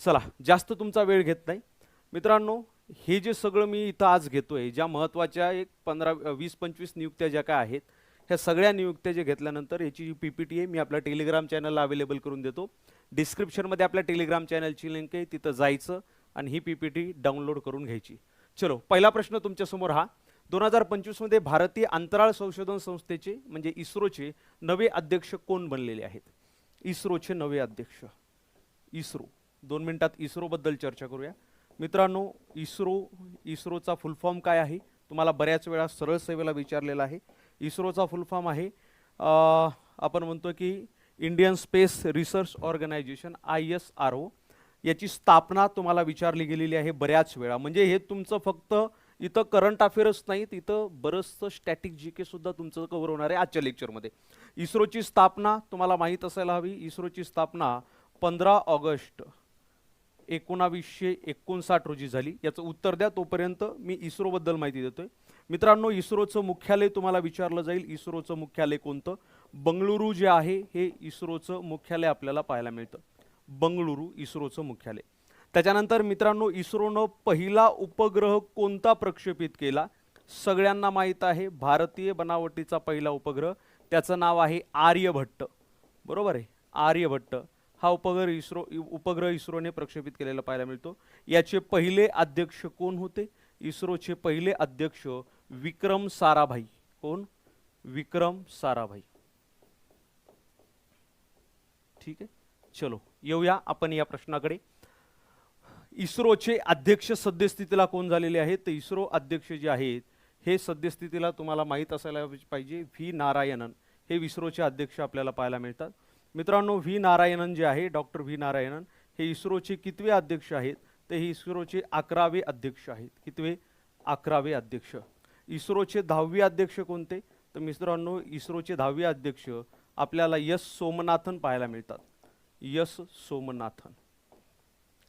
चला जास्त तुमचा वेळ घेत नाही मित्रांनो, हे जे सगळं मी इथं आज घेतोय, ज्या महत्त्वाच्या एक 15-20-25 नियुक्त्या ज्या काय आहेत, ह्या सगळ्या नियुक्त्या जे घेतल्यानंतर याची जी PPT आहे मी आपल्या टेलिग्राम चॅनलला अवेलेबल करून देतो. डिस्क्रिप्शनमध्ये आपल्या टेलिग्राम चॅनलची लिंक आहे, तिथं जायचं आणि ही PPT डाउनलोड करून घ्यायची. चलो, पहिला प्रश्न तुमच्यासमोर हा. 2025 मध्ये भारतीय अंतराळ संशोधन संस्थेचे म्हणजे इस्रोचे नवे अध्यक्ष कोण बनलेले आहेत? इस्रोचे नवे अध्यक्ष. इस्रो, 2 मिनिटात इस्रो बद्दल चर्चा करूया मित्रांनो. इस्रोचा फुल फॉर्म काय आहे? तुम्हाला बऱ्याच वेळा सरळ सेवेला विचारलेला आहे. इस्रोचा फुल फॉर्म आहे आपण म्हणतो की Indian space research organisation, ISRO. याची स्थापना तुम्हाला विचारली गेलेली आहे बऱ्याच वेळा. म्हणजे हे तुमचं फक्त इथं करंट अफेअर्स नाही, तिथं बरंचसं स्टॅटिक GK सुद्धा तुमचं कव्हर होणार आहे आजच्या लेक्चरमध्ये. इस्रोची स्थापना तुम्हाला माहीत असायला हवी. इस्रोची स्थापना 15 ऑगस्ट 1959 रोजी झाली. याचं उत्तर द्या, तोपर्यंत मी इस्रोबद्दल माहिती देतोय मित्रांनो. इस्रोचं मुख्यालय तुम्हाला विचारलं जाईल. इस्रोचं मुख्यालय कोणतं? बंगळुरू जे आहे हे इस्रोचं मुख्यालय आपल्याला पाहायला मिळतं. बंगळुरू इस्रोचं मुख्यालय. त्याच्यानंतर मित्रांनो, इस्रोनं पहिला उपग्रह कोणता प्रक्षेपित केला? सगळ्यांना माहीत आहे, भारतीय बनावटीचा पहिला उपग्रह, त्याचं नाव आहे आर्यभट्ट. बरोबर आहे, आर्यभट्ट हा उपग्रह इस्रोने प्रक्षेपित केलेला पाहायला मिळतो. याचे पहिले अध्यक्ष कोण होते? इस्रोचे पहिले अध्यक्ष विक्रम साराभाई. कोण? विक्रम साराभाई. ठीक आहे, चलो येऊया आपण या प्रश्नाकडे. इस्रोचे अध्यक्ष सद्यस्थितीला कोण झालेले आहेत? तर इस्रो अध्यक्ष जे आहेत हे सद्यस्थितीला तुम्हाला माहीत असायला पाहिजे, व्ही नारायणन हे इस्रोचे अध्यक्ष आपल्याला पाहायला मिळतात मित्रांनो. व्ही नारायणन जे आहे, डॉक्टर व्ही नारायणन हे इस्रोचे कितवे अध्यक्ष आहेत? तर हे इस्रोचे 11वे अध्यक्ष आहेत. कितवे? 11वे अध्यक्ष. इस्रोचे 10वे अध्यक्ष कोणते? तर मित्रांनो, इस्रोचे 10वे अध्यक्ष आपल्याला एस सोमनाथन पाहायला मिळतात. एस सोमनाथन.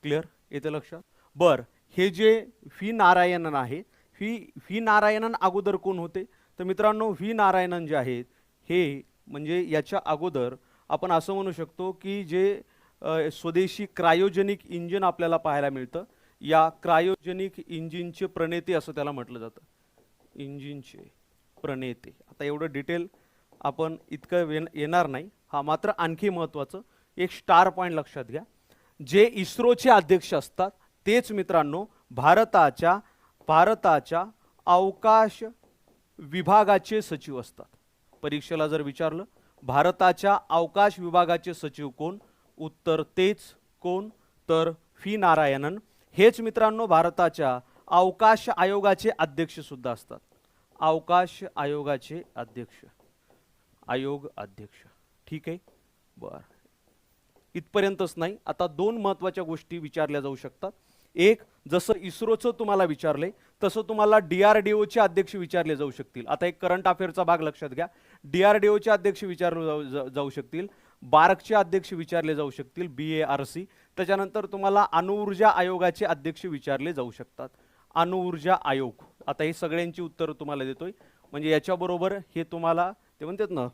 क्लिअर? येते लक्षात? बर, हे जे व्ही नारायणन आहे, व्ही नारायणन अगोदर कोण होते? तर मित्रांनो, व्ही नारायणन जे आहेत हे म्हणजे याच्या अगोदर आपण असं म्हणू शकतो की जे स्वदेशी क्रायोजेनिक इंजिन आपल्याला पाहायला मिळतं, या क्रायोजेनिक इंजिनचे प्रणेते असं त्याला म्हटलं जातं. इंजिनचे प्रणेते. आता एवढं डिटेल आपण इतकं येणार नाही. हा मात्र आणखी महत्त्वाचं एक स्टार पॉईंट लक्षात घ्या, जे इस्रोचे अध्यक्ष असतात तेच मित्रांनो भारताच्या अवकाश विभागाचे सचिव असतात. परीक्षेला जर विचारलं भारताच्या अवकाश विभागाचे सचिव कोण? उत्तर तेच. कोण? तर व्ही नारायणन. हेच मित्रांनो भारताच्या अवकाश आयोगाचे अध्यक्ष सुद्धा असतात. अवकाश आयोगाचे अध्यक्ष, अध्यक्ष. ठीक आहे, बरं. इथपर्यंतच नाही, आता 2 महत्त्वाच्या गोष्टी विचारल्या जाऊ शकतात. एक, जसं इस्रोचं तुम्हाला विचारले तसं तुम्हाला DRDOचे अध्यक्ष विचारले जाऊ शकतील. आता एक करंट अफेअरचा भाग लक्षात घ्या. DRDOचे अध्यक्ष विचारले जाऊ शकतील, बार्कचे अध्यक्ष विचारले जाऊ शकतील, BARC. त्याच्यानंतर तुम्हाला अणुऊर्जा आयोगाचे अध्यक्ष विचारले जाऊ शकतात. अणुऊर्जा आयोग. आता हे सगळ्यांची उत्तरं तुम्हाला देतोय, म्हणजे याच्याबरोबर हे तुम्हाला ते म्हणतात ना,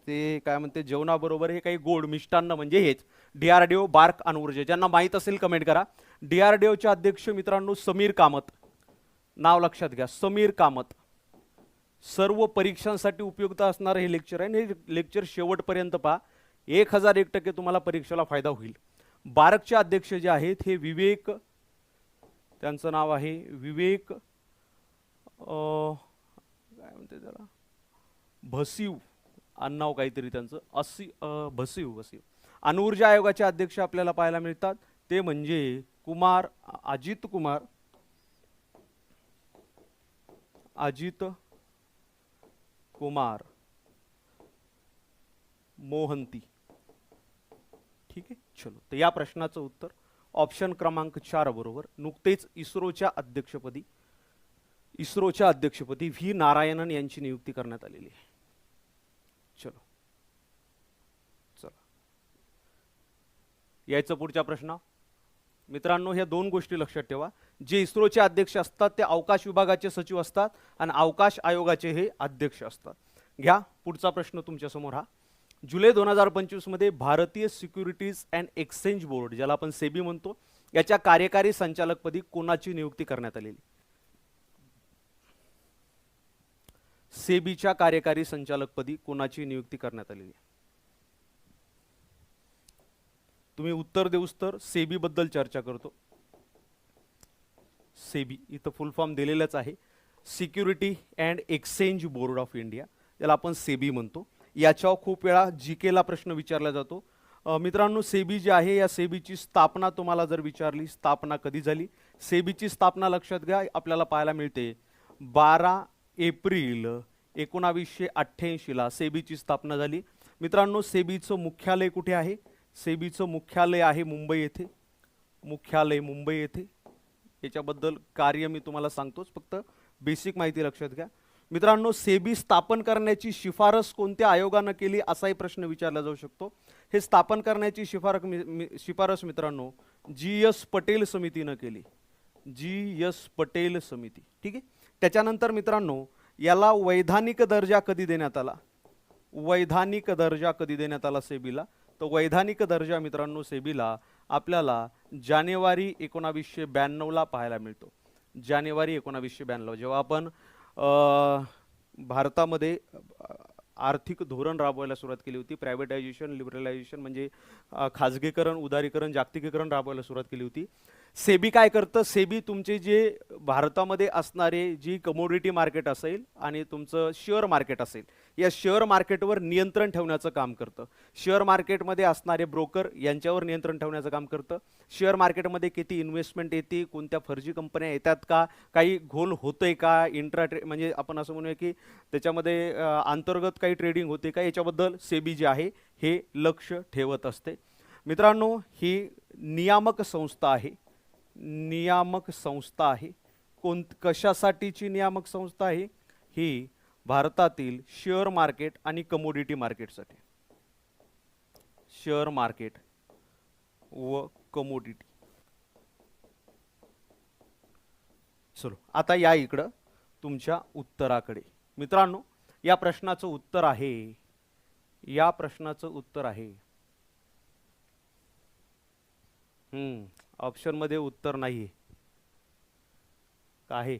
ते काय म्हणते, जेवणाबरोबर हे काही गोड मिष्टान्न म्हणजे हेच DRDO, बार्क, अणुऊर्जा. ज्यांना माहीत असेल कमेंट करा. DRDOचे अध्यक्ष मित्रांनो समीर कामत. नाव लक्षात घ्या, समीर कामत. सर्व परीक्षांसाठी उपयुक्त असणारं हे लेक्चर आहे. हे लेक्चर शेवटपर्यंत पहा, 1001% तुम्हाला परीक्षेला फायदा होईल. बार्कचे अध्यक्ष जे आहेत हे विवेक, त्यांचं नाव आहे विवेक काय म्हणते त्याला, भसीव नाव काहीतरी त्यांचं, भसीव. अणुऊर्जा आयोगाचे अध्यक्ष आपल्याला पाहायला मिळतात, ते म्हणजे अजित कुमार मोहंती. ठीक आहे, चलो. तर या प्रश्नाचं उत्तर ऑप्शन क्रमांक 4 बरोबर. नुकतेच इस्रोच्या अध्यक्षपदी व्ही नारायणन यांची नियुक्ती करण्यात आलेली आहे. चलो, चला यायचं पुढच्या प्रश्न. मित्रांनो, ह्या 2 गोष्टी लक्षात ठेवा. जे इस्रोचे अध्यक्ष असतात ते अवकाश विभागाचे सचिव असतात आणि अवकाश आयोगाचे हे अध्यक्ष असतात. घ्या पुढचा प्रश्न तुमच्या समोर हा. जुलै 2025 मध्ये भारतीय सिक्युरिटीज अँड एक्सचेंज बोर्ड, ज्याला आपण सेबी म्हणतो, याच्या कार्यकारी संचालकपदी कोणाची नियुक्ती करण्यात आलेली? सेबीच्या कार्यकारी संचालकपदी कोणाची नियुक्ती करण्यात आलेली? तुम्ही उत्तर देऊस तर सेबी बद्दल चर्चा करतो. सेबी इथं फुल फॉर्म दिलेलाच आहे, security and exchange board of India, याला आपण सेबी म्हणतो. याच्यावर खूप वेळा जीकेला प्रश्न विचारला जातो. मित्रांनो, सेबी जी आहे या सेबीची स्थापना तुम्हाला जर विचारली, स्थापना कधी झाली? सेबीची स्थापना लक्षात घ्या, आपल्याला पाहायला मिळते 12 एप्रिल 1988ला सेबीची स्थापना झाली. मित्रांनो, सेबीचं मुख्यालय कुठे आहे? सेबीचं मुख्यालय आहे मुंबई येथे. मुख्यालय मुंबई येथे. याच्याबद्दल कार्य मी तुम्हाला सांगतोच, फक्त बेसिक माहिती लक्षात घ्या. मित्रांनो, सेबी स्थापन करण्याची शिफारस कोणत्या आयोगानं केली असाही प्रश्न विचारला जाऊ शकतो. हे स्थापन करण्याची शिफारस मित्रांनो GS पटेल समितीनं केली. GS पटेल समिती. ठीक आहे. त्याच्यानंतर मित्रांनो, याला वैधानिक दर्जा कधी देण्यात आला? वैधानिक दर्जा कधी देण्यात आला सेबीला? तो वैधानिक दर्जा मित्रांनो सेबीला आपल्याला जानेवारी 1992ला पाहायला मिळतो. जानेवारी 1992, जेव्हा आपण भारतामध्ये आर्थिक धोरण राबवायला सुरुवात केली होती, प्रायव्हेटायझेशन, लिबरलायझेशन म्हणजे खाजगीकरण, उदारीकरण, जागतिकीकरण राबवायला सुरुवात केली होती. सेबी काय करतं? सेबी तुमचे जे भारतामध्ये असणारे जी कमोडिटी मार्केट असेल आणि तुमचं शेअर मार्केट असेल, या शेअर मार्केटवर नियंत्रण ठेवण्याचं काम करतं. शेअर मार्केटमध्ये असणारे ब्रोकर यांच्यावर नियंत्रण ठेवण्याचं काम करतं. शेअर मार्केटमध्ये किती इन्व्हेस्टमेंट येते, कोणत्या फर्जी कंपन्या येतात का, काही घोल होतंय का, म्हणजे आपण असं म्हणूया की त्याच्यामध्ये अंतर्गत काही ट्रेडिंग होते का, याच्याबद्दल सेबी जे आहे हे लक्ष ठेवत असते. मित्रांनो, ही नियामक संस्था आहे. नियामक संस्था आहे. कशासाठीची नियामक संस्था आहे? ही भारतातील शेअर मार्केट आणि कमोडिटी मार्केटसाठी. शेअर मार्केट व कमोडिटी. चलो आता या इकडं तुमच्या उत्तराकडे. मित्रांनो, या प्रश्नाचं उत्तर आहे, या प्रश्नाचं उत्तर आहे ऑप्शन मध्ये उत्तर नाहीये. का आहे?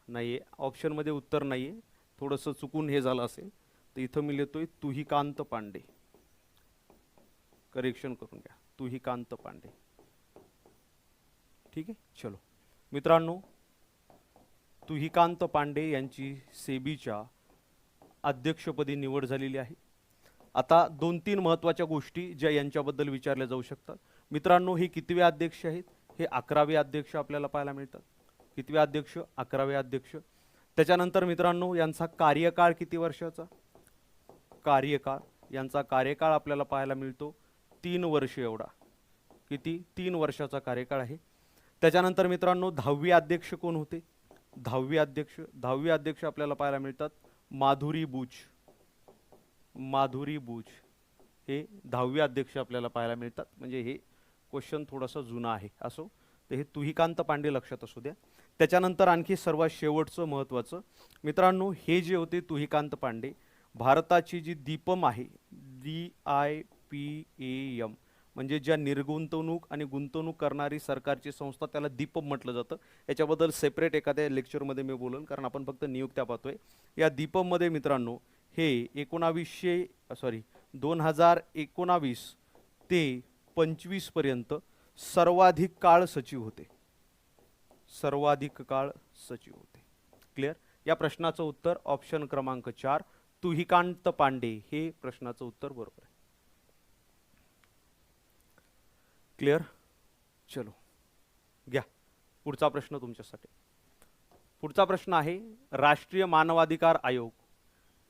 नाहीये. ऑप्शन मध्ये उत्तर नाहीये. थोडंसं चुकून हे झालं असेल तर इथं मी लिहितोय तुहिकांत पांडे. करेक्शन करून घ्या, तुहिकांत पांडे. ठीक आहे. चलो मित्रांनो, तुहिकांत पांडे यांची सेबीच्या अध्यक्षपदी निवड झालेली आहे. आता 2-3 महत्त्वाच्या गोष्टी ज्या यांच्याबद्दल विचारल्या जाऊ शकतात. मित्रांनो, हे कितवे अध्यक्ष आहेत? हे 11वे अध्यक्ष आपल्याला पाहायला मिळतात. कितवे अध्यक्ष? 11वे अध्यक्ष. त्याच्यानंतर मित्रांनो, यांचा कार्यकाळ किती वर्षाचा? कार्यकाळ, यांचा कार्यकाळ आपल्याला पाहायला मिळतो 3 वर्ष एवढा. किती? 3 वर्षाचा कार्यकाळ आहे. त्याच्यानंतर मित्रांनो, 10वे अध्यक्ष कोण होते? 10वे अध्यक्ष, 10वे अध्यक्ष आपल्याला पाहायला मिळतात माधुरी बुच. माधुरी बुच हे 10वे अध्यक्ष आपल्याला पाहायला मिळतात. म्हणजे हे क्वेश्चन थोडासा जुना आहे, असो तर हे तुहिकांत पांडे लक्षात असू द्या. त्याच्यानंतर आणखी सर्वात शेवटचं महत्त्वाचं मित्रांनो, हे जे होते तुहिकांत पांडे, भारताची जी दीपम आहे, DIPAM, म्हणजे ज्या निर्गुंतवणूक आणि गुंतवणूक करणारी सरकारची संस्था, त्याला दीपम म्हटलं जातं. याच्याबद्दल सेपरेट एखाद्या लेक्चरमध्ये मी बोलेन, कारण आपण फक्त नियुक्त्या पाहतोय. या दीपममध्ये मित्रांनो हे 2019 ते 25 पर्यंत सर्वाधिक काळ सचिव होते. सर्वाधिक काळ सचिव होते. क्लिअर? या प्रश्नाचं उत्तर ऑप्शन क्रमांक 4 तुहिकांत पांडे हे प्रश्नाचं उत्तर बरोबर आहे. क्लिअर? चलो घ्या पुढचा प्रश्न तुमच्यासाठी. पुढचा प्रश्न आहे, राष्ट्रीय मानवाधिकार आयोग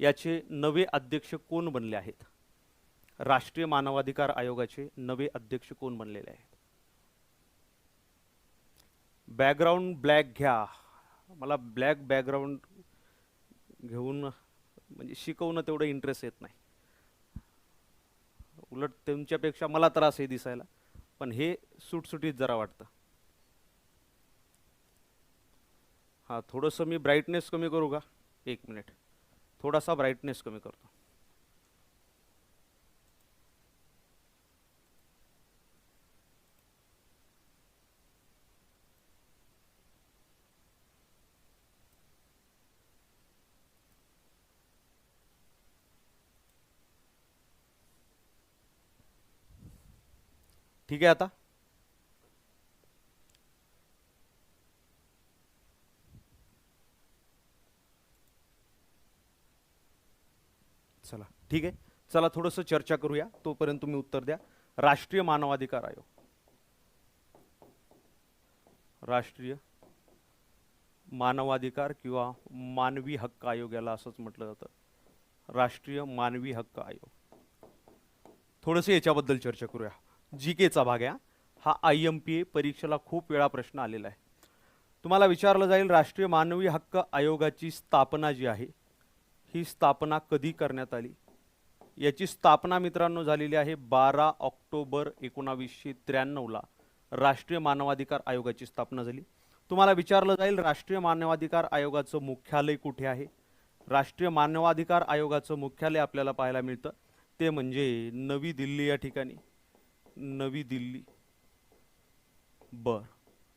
याचे नवे अध्यक्ष कोण बनले आहेत? राष्ट्रीय मानवाधिकार आयोगाचे नवे अध्यक्ष कोण बनलेले आहेत? बॅकग्राऊंड ब्लॅक घ्या. मला ब्लॅक बॅकग्राऊंड घेऊन म्हणजे शिकवणं तेवढं इंटरेस्ट येत नाही. उलट तुमच्यापेक्षा मला त्रास आहे दिसायला, पण हे सुटसुटीत जरा वाटतं. हां, थोडंसं मी ब्राईटनेस कमी करू का? 1 मिनिट, थोडासा ब्राईटनेस कमी करतो. ठीक आहे आता चला ठीक आहे चला थोडंसं चर्चा करूया तोपर्यंत तुम्ही उत्तर द्या राष्ट्रीय मानवाधिकार आयोग राष्ट्रीय मानवाधिकार किंवा मानवी हक्क आयोग याला असंच म्हटलं जातं राष्ट्रीय मानवी हक्क आयोग थोडंसं याच्याबद्दल चर्चा करूया जी केचा भाग आहे हा IMPA परीक्षेला खूप वेळा प्रश्न आलेला आहे तुम्हाला विचारलं जाईल राष्ट्रीय मानवी हक्क आयोगाची स्थापना जी आहे ही स्थापना कधी करण्यात आली याची स्थापना मित्रांनो झालेली आहे 12 ऑक्टोबर 1993 ला राष्ट्रीय मानवाधिकार आयोगाची स्थापना झाली तुम्हाला विचारलं जाईल राष्ट्रीय मानवाधिकार आयोगाचं मुख्यालय कुठे आहे राष्ट्रीय मानवाधिकार आयोगाचं मुख्यालय आपल्याला पाहायला मिळतं ते म्हणजे नवी दिल्ली या ठिकाणी नवी दिल्ली बर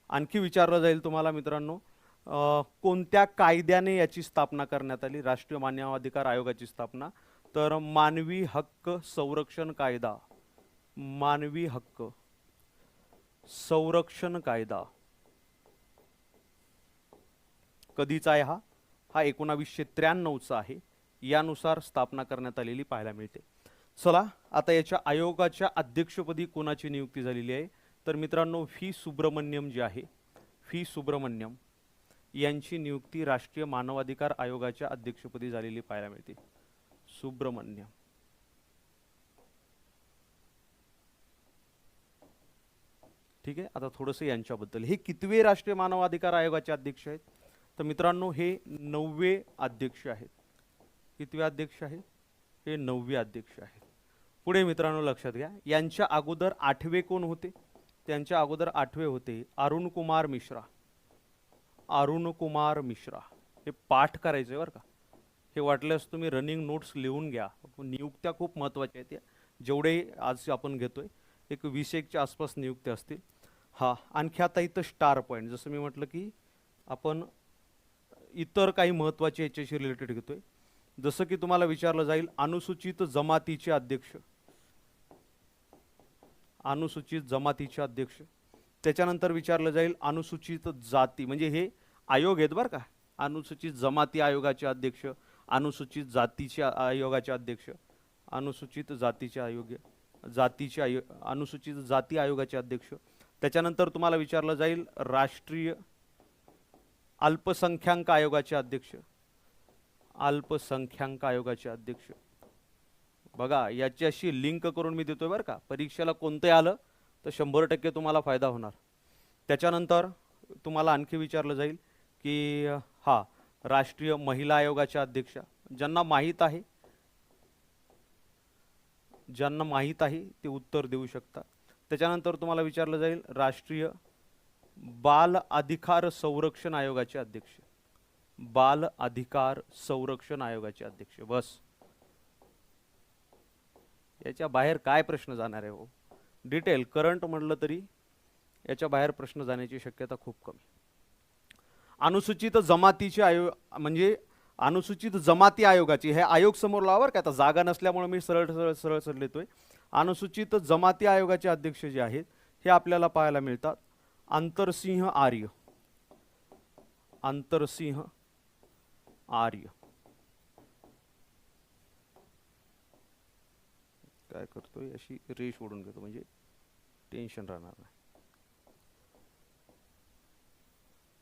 आणखी विचारलं जाईल तुम्हाला मित्रांनो कोणत्या कायद्याने याची स्थापना करण्यात आली राष्ट्रीय मानवाधिकार आयोगाची स्थापना तर मानवी हक्क संरक्षण कायदा मानवी हक्क संरक्षण कायदा कधीचा आहे हा 1993 चा आहे यानुसार स्थापना करण्यात आलेली पाहायला मिळते चला आता याच्या आयोगाच्या अध्यक्षपदी कोणाची नियुक्ती झालेली आहे तर मित्रांनो व्ही सुब्रमण्यम जे आहे व्ही सुब्रमण्यम यांची नियुक्ती राष्ट्रीय मानवाधिकार आयोगाच्या अध्यक्षपदी झालेली पाहायला मिळते सुब्रमण्यम ठीक आहे आता थोडंसं यांच्याबद्दल हे कितवे राष्ट्रीय मानवाधिकार आयोगाचे अध्यक्ष आहेत तर मित्रांनो हे 9वे अध्यक्ष आहेत कितवे अध्यक्ष आहेत हे 9वे अध्यक्ष आहेत पुढे मित्रांनो लक्षात घ्या यांच्या अगोदर 8वे कोण होते त्यांच्या अगोदर 8वे होते अरुण कुमार मिश्रा अरुण कुमार मिश्रा हे पाठ करायचे बरं का हे वाटल्यास तुम्ही रनिंग नोट्स लिहून घ्या नियुक्त्या खूप महत्त्वाच्या आहेत जेवढे आज आपण घेतोय एक 20-1च्या आसपास नियुक्त्या असतील हा आणखी आता इथं स्टार पॉईंट जसं मी म्हटलं की आपण इतर काही महत्त्वाचे याच्याशी रिलेटेड घेतोय जसं की तुम्हाला विचारलं जाईल अनुसूचित जमातीचे अध्यक्ष अनुसूचित जमातीचे अध्यक्ष त्याच्यानंतर विचारलं जाईल अनुसूचित जाती म्हणजे हे आयोग आहेत बरं का अनुसूचित जमाती आयोगाचे अध्यक्ष अनुसूचित जातीचे आयोगाचे अध्यक्ष अनुसूचित जातीचे आयोग जातीचे अनुसूचित जाती आयोगाचे अध्यक्ष त्याच्यानंतर तुम्हाला विचारलं जाईल राष्ट्रीय अल्पसंख्याक आयोगाचे अध्यक्ष अल्पसंख्याक आयोगाचे अध्यक्ष बघा याच्याशी लिंक करून मी देतोय बरं का परीक्षेला कोणते आलं तर 100% तुम्हाला फायदा होणार त्याच्यानंतर तुम्हाला आणखी विचारलं जाईल की हा राष्ट्रीय महिला आयोगाच्या अध्यक्षा ज्यांना माहीत आहे ते उत्तर देऊ शकता त्याच्यानंतर तुम्हाला विचारलं जाईल राष्ट्रीय बाल अधिकार संरक्षण आयोगाचे अध्यक्ष बाल अधिकार संरक्षण आयोगाचे अध्यक्ष बस याच्या बाहेर काय प्रश्न जाणार आहे हो डिटेल करंट म्हटलं तरी याच्या बाहेर प्रश्न जाण्याची शक्यता खूप कमी अनुसूचित जमातीचे आयोग म्हणजे अनुसूचित जमाती आयोगाची हे आयोग समोर लावा का आता जागा नसल्यामुळे मी सरळ लिहितोय अनुसूचित जमाती आयोगाचे अध्यक्ष जे आहेत हे आपल्याला पाहायला मिळतात अंतरसिंह आर्य अंतरसिंह आर्य काय करतोय अशी रेष ओढून घेतो म्हणजे टेन्शन राहणार नाही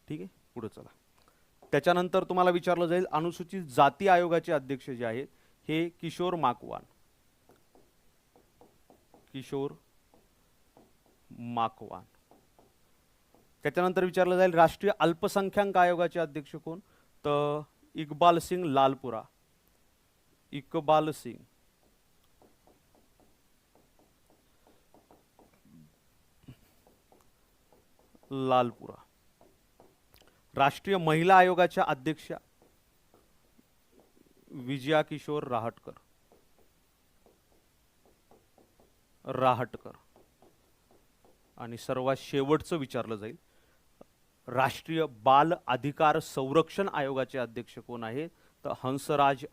ठीक आहे पुढे चला त्याच्यानंतर तुम्हाला विचारलं जाईल अनुसूचित जाती आयोगाचे अध्यक्ष जे आहेत हे किशोर माकवान किशोर माकवान त्याच्यानंतर विचारलं जाईल राष्ट्रीय अल्पसंख्याक आयोगाचे अध्यक्ष कोण तर इकबाल सिंग लालपुरा इकबाल सिंग लालपुरा राष्ट्रीय महिला आयोगाच्या अध्यक्षा विजया किशोर राहटकर आणि सर्वात शेवटचं विचारलं जाईल राष्ट्रीय बाल अधिकार संरक्षण आयोगाचे अध्यक्ष कोण आहेत तर हंसराज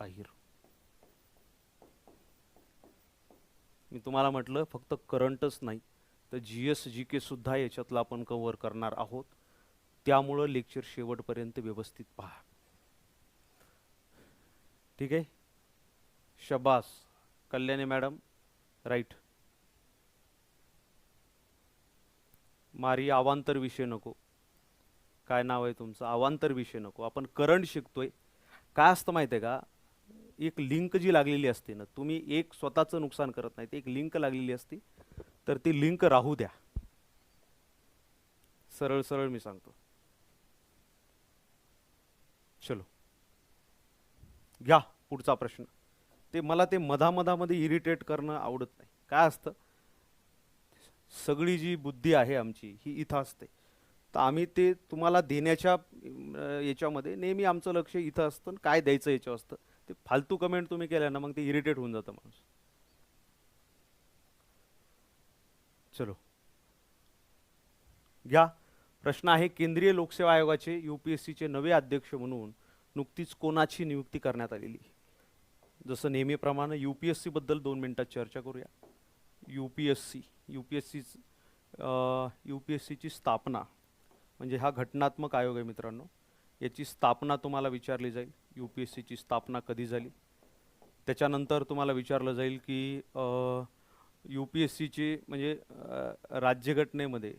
अहिर मी तुम्हाला म्हटलं फक्त करंटच नाही तर GS GK सुद्धा याच्यातला आपण कव्हर करणार आहोत. त्यामुळं लेक्चर शेवटपर्यंत व्यवस्थित पहा. ठीक आहे. शबास. Kalyani madam right. मारी अवांतर विषय नको. काय नाव आहे तुमचं? अवांतर विषय नको. आपण करंट शिकतोय. काय असतं माहिती आहे का, एक लिंक जी लागलेली असते ना, तुम्ही एक स्वतःचं नुकसान करत नाही, एक लिंक लागलेली असती तर ती लिंक राहू द्या. सरळ सरळ मी सांगतो. चलो घ्या पुढचा प्रश्न. ते मला ते मधामधामध्ये इरिटेट करणं आवडत नाही. काय असतं, सगळी जी बुद्धी आहे आमची ही इथं असते, तर आम्ही ते तुम्हाला देण्याच्या याच्यामध्ये नेहमी आमचं लक्ष इथं असतं, काय द्यायचं याच्यावर असतं. ते फालतू कमेंट तुम्ही केल्या ना, मग ते इरिटेट होऊन जातं माणूस. चलो घ्या. प्रश्न आहे, केंद्रीय लोकसेवा आयोगाचे UPSCचे नवे अध्यक्ष म्हणून नुकतीच कोणाची नियुक्ती करण्यात आलेली? जसं नेहमीप्रमाणे UPSC बद्दल 2 मिनिटात चर्चा करूया. UPSCची स्थापना म्हणजे हा घटनात्मक आयोग आहे मित्रांनो. याची स्थापना तुम्हाला विचारली जाईल. UPSCची स्थापना कधी झाली? त्याच्यानंतर तुम्हाला विचारलं जाईल की UPSCचे म्हणजे राज्यघटनेमध्ये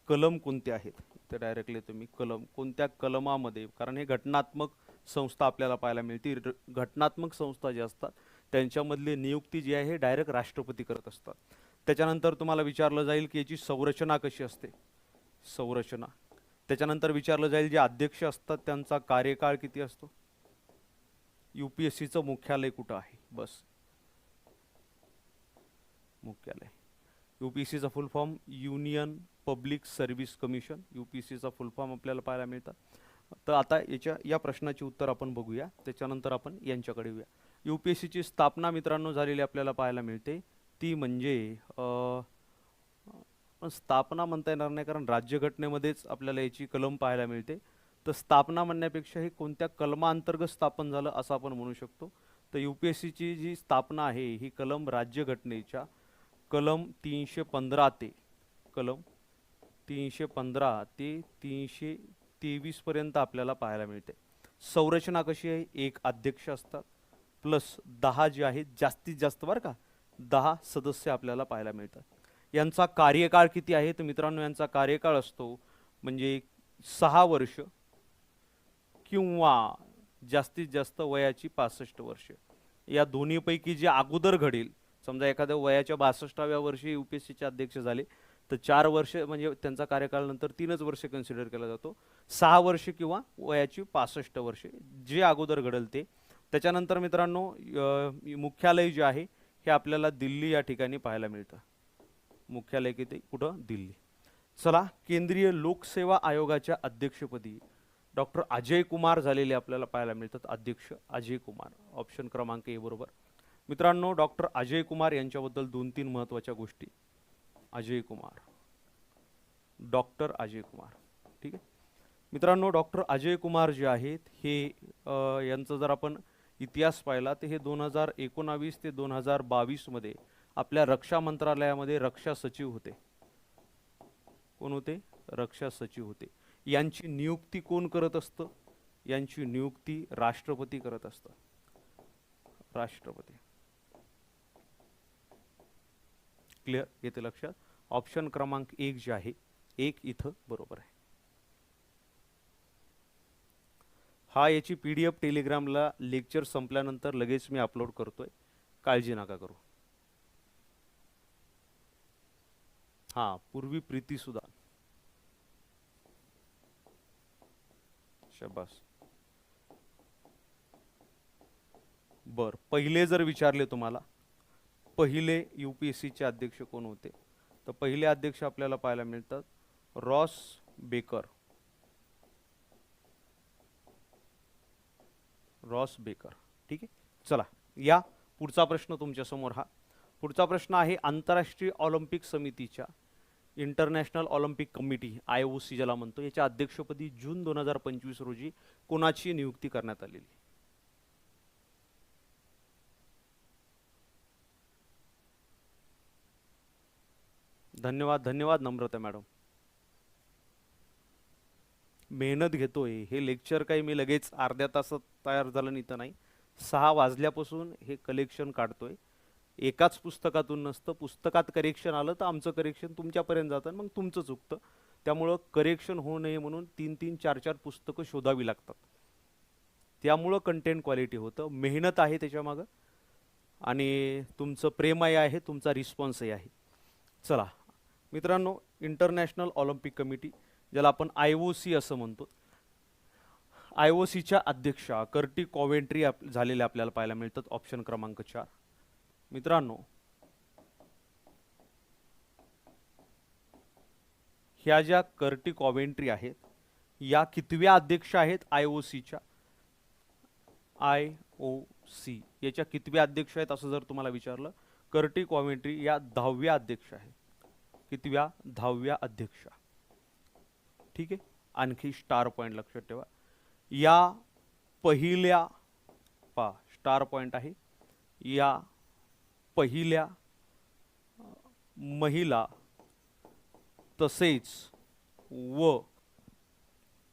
कलम कोणते आहेत. तर डायरेक्टली तुम्ही कलम कोणत्या कलमामध्ये, कारण हे घटनात्मक संस्था आपल्याला पाहायला मिळते. घटनात्मक संस्था ज्या असतात त्यांच्यामधली नियुक्ती जी आहे हे डायरेक्ट राष्ट्रपती करत असतात. त्याच्यानंतर तुम्हाला विचारलं जाईल की याची संरचना कशी असते, संरचना. त्याच्यानंतर विचारलं जाईल जे अध्यक्ष असतात त्यांचा कार्यकाळ किती असतो, UPSCचं मुख्यालय कुठं आहे, बस मुख्यालय. UPSCचा full form union public service commission, UPSCचा फुल फॉर्म आपल्याला पाहायला मिळतात. तर आता या प्रश्नाचे उत्तर आपण बघूया, त्याच्यानंतर आपण यांच्याकडे येऊया. UPSCची स्थापना मित्रांनो झालेली आपल्याला पाहायला मिळते, ती म्हणजे पण स्थापना म्हणता येणार नाही कारण राज्यघटनेमध्येच आपल्याला याची कलम पाहायला मिळते. तर स्थापना म्हणण्यापेक्षा हे कोणत्या कलमांतर्गत स्थापन झालं असं आपण म्हणू शकतो. तर UPSCची जी स्थापना आहे ही कलम राज्यघटनेच्या कलम 315 ते कलम 315 ते 323 पर्यंत आपल्याला पाहायला मिळते. संरचना कशी आहे, एक अध्यक्ष असतात प्लस 10 जे आहेत जास्तीत जास्त बरं का 10 सदस्य आपल्याला पाहायला मिळतात. यांचा कार्यकाळ किती आहे तर मित्रांनो यांचा कार्यकाळ असतो म्हणजे 6 वर्ष किंवा जास्तीत जास्त वयाची 65 वर्ष. या दोन्हीपैकी जे अगोदर घडेल, समजा एखाद्या वयाच्या 62व्या वर्षी UPSCचे अध्यक्ष झाले तर 4 वर्ष म्हणजे त्यांचा कार्यकाळ नंतर 3च वर्ष कन्सिडर केला जातो. 6 वर्ष किंवा वयाची 65 वर्ष जे अगोदर घडेल ते. त्याच्यानंतर मित्रांनो मुख्यालय जे आहे हे आपल्याला दिल्ली या ठिकाणी पाहायला मिळतं. मुख्यालय किती कुठं, दिल्ली. चला, केंद्रीय लोकसेवा आयोगाच्या अध्यक्षपदी डॉक्टर अजय कुमार झालेले आपल्याला पाहायला मिळतात. अध्यक्ष अजय कुमार, ऑप्शन क्रमांक ए बरोबर. मित्रांनो डॉक्टर अजय कुमार यांच्याबद्दल 2-3 महत्त्वाच्या गोष्टी. अजय कुमार, डॉक्टर अजय कुमार, ठीक आहे मित्रांनो. डॉक्टर अजय कुमार जे आहेत हे यांचं जर आपण इतिहास पाहिला तर हे 2019 ते 2022 मध्ये आपल्या रक्षा मंत्रालयामध्ये रक्षा सचिव होते. कोण होते? रक्षा सचिव होते. यांची नियुक्ती कोण करत असतं? यांची नियुक्ती राष्ट्रपती करत असतं. राष्ट्रपती. क्लिअर, येते लक्षात. ऑप्शन क्रमांक 1 जे आहे 1 इथं बरोबर आहे. हा याची PDF टेलिग्रामला लेक्चर संपल्यानंतर लगेच मी अपलोड करतोय, काळजी नका करू. हां, पूर्वी प्रीती सुद्धा. शाबास. बर, पहिले जर विचारले तुम्हाला पहिले UPSCचे अध्यक्ष कोण होते तर पहिले अध्यक्ष आपल्याला पाहायला मिळतात रॉस बेकर. रॉस बेकर, ठीक आहे. चला या पुढचा प्रश्न तुमच्या समोर. हा पुढचा प्रश्न आहे, आंतरराष्ट्रीय ऑलिम्पिक समितीच्या इंटरनॅशनल ऑलिम्पिक कमिटी IOC ज्याला म्हणतो याच्या अध्यक्षपदी जून 2025 रोजी कोणाची नियुक्ती करण्यात आलेली? धन्यवाद धन्यवाद नम्रता मॅडम. मेहनत घेतोय. हे लेक्चर काही मी लगेच अर्ध्या तासात तयार झालं नाही तर नाही. 6 वाजल्यापासून हे कलेक्शन काढतोय. एकाच पुस्तकातून नसतं. पुस्तकात करेक्शन आलं तर आमचं करेक्शन तुमच्यापर्यंत जातं, मग तुमचं चुकतं. त्यामुळं करेक्शन होऊ नये म्हणून 3-3 4-4 पुस्तकं शोधावी लागतात. त्यामुळं कंटेंट क्वालिटी होतं. मेहनत आहे त्याच्यामागं आणि तुमचं प्रेमही आहे, तुमचा रिस्पॉन्सही आहे. चला मित्रांनो, इंटरनॅशनल ऑलिम्पिक कमिटी ज्याला आपण IOC असं म्हणतो, IOCच्या अध्यक्षा कर्टी कॉवेंट्री झालेल्या आपल्याला पाहायला मिळतात. ऑप्शन क्रमांक 4. मित्रांनो, ह्या ज्या कर्टी कॉवेंट्री आहेत या कितव्या अध्यक्ष आहेत IOCच्या? IOC याच्या कितव्या अध्यक्ष आहेत असं जर तुम्हाला विचारलं, कर्टी कॉवेंट्री या 10व्या अध्यक्ष आहेत. कितव्या? 10व्या अध्यक्षा. ठीक आहे. आणखी स्टार पॉइंट लक्षात ठेवा. या पहिल्या स्टार पॉइंट आहे, या पहिल्या महिला तसेच व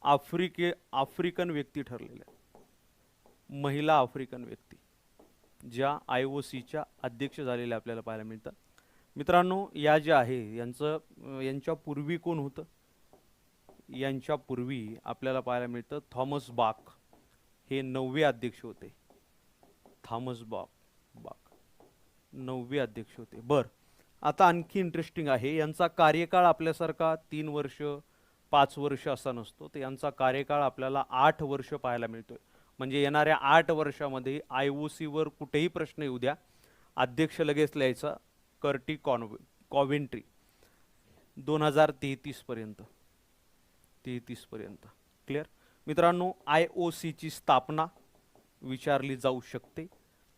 आफ्रिकन व्यक्ती ठरलेल्या, महिला आफ्रिकन व्यक्ती ज्या IOCच्या अध्यक्ष झालेल्या आपल्याला पाहायला मिळतात. मित्रांनो, या ज्या आहे यांच्या पूर्वी कोण होतं? यांच्या पूर्वी आपल्याला पाहायला मिळतं थॉमस बाक हे 9वे अध्यक्ष होते. थॉमस बाक 9वे अध्यक्ष होते. बर, आता आणखी इंटरेस्टिंग आहे, यांचा कार्यकाळ आपल्यासारखा 3 वर्ष 5 वर्ष असा नसतो. तर यांचा कार्यकाळ आपल्याला 8 वर्ष पाहायला मिळतोय. म्हणजे येणाऱ्या 8 वर्षामध्ये IOC वर कुठेही प्रश्न येऊ द्या, अध्यक्ष लगेच लिहायचा कर्टी कॉवेंट्री 2033 पर्यंत. 33 पर्यंत. क्लिअर मित्रांनो, IOC ची स्थापना विचारली जाऊ शकते.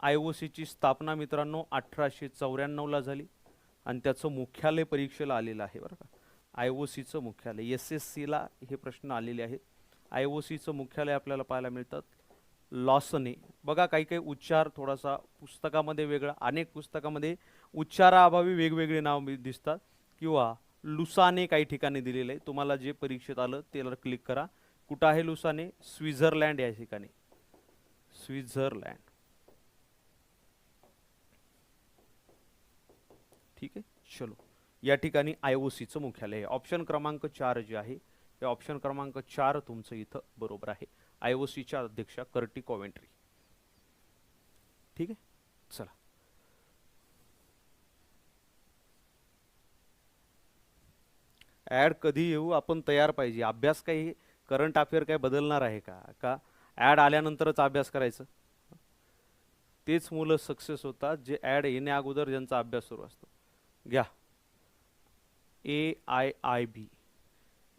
IOC ची स्थापना मित्रांनो 1894 ला झाली आणि त्याचं मुख्यालय परीक्षेला आलेलं आहे बरं का. IOC चं मुख्यालय, SSC ला हे प्रश्न आलेले आहेत. IOC चं मुख्यालय आपल्याला पाहायला मिळतात लॉसने. बघा, काही काही उच्चार थोडासा पुस्तकामध्ये वेगळा, अनेक पुस्तकामध्ये उच्चाराअभावी वेगवेगळे नाव दिसतात, किंवा लुसाने काही ठिकाणी दिलेलं आहे. तुम्हाला जे परीक्षेत आलं त्याला क्लिक करा. कुठं आहे लुसाने? स्वित्झर्लंड या ठिकाणी. स्वित्झर्लंड. ठीक आहे. चलो, या ठिकाणी IOC चं मुख्यालय आहे. ऑप्शन क्रमांक 4 जे आहे, हे ऑप्शन क्रमांक 4 तुमचं इथं बरोबर आहे. IOC च्या अध्यक्षा कर्टी कॉवेंट्री. ठीक आहे. चला, ऍड कधी येऊ आपण तयार पाहिजे. अभ्यास काही करंट अफेअर काय बदलणार आहे का ऍड आल्यानंतरच अभ्यास करायचं? तेच मुलं सक्सेस होतात जे ऍड येण्या अगोदर ज्यांचा अभ्यास सुरू असतो. घ्या, AIIB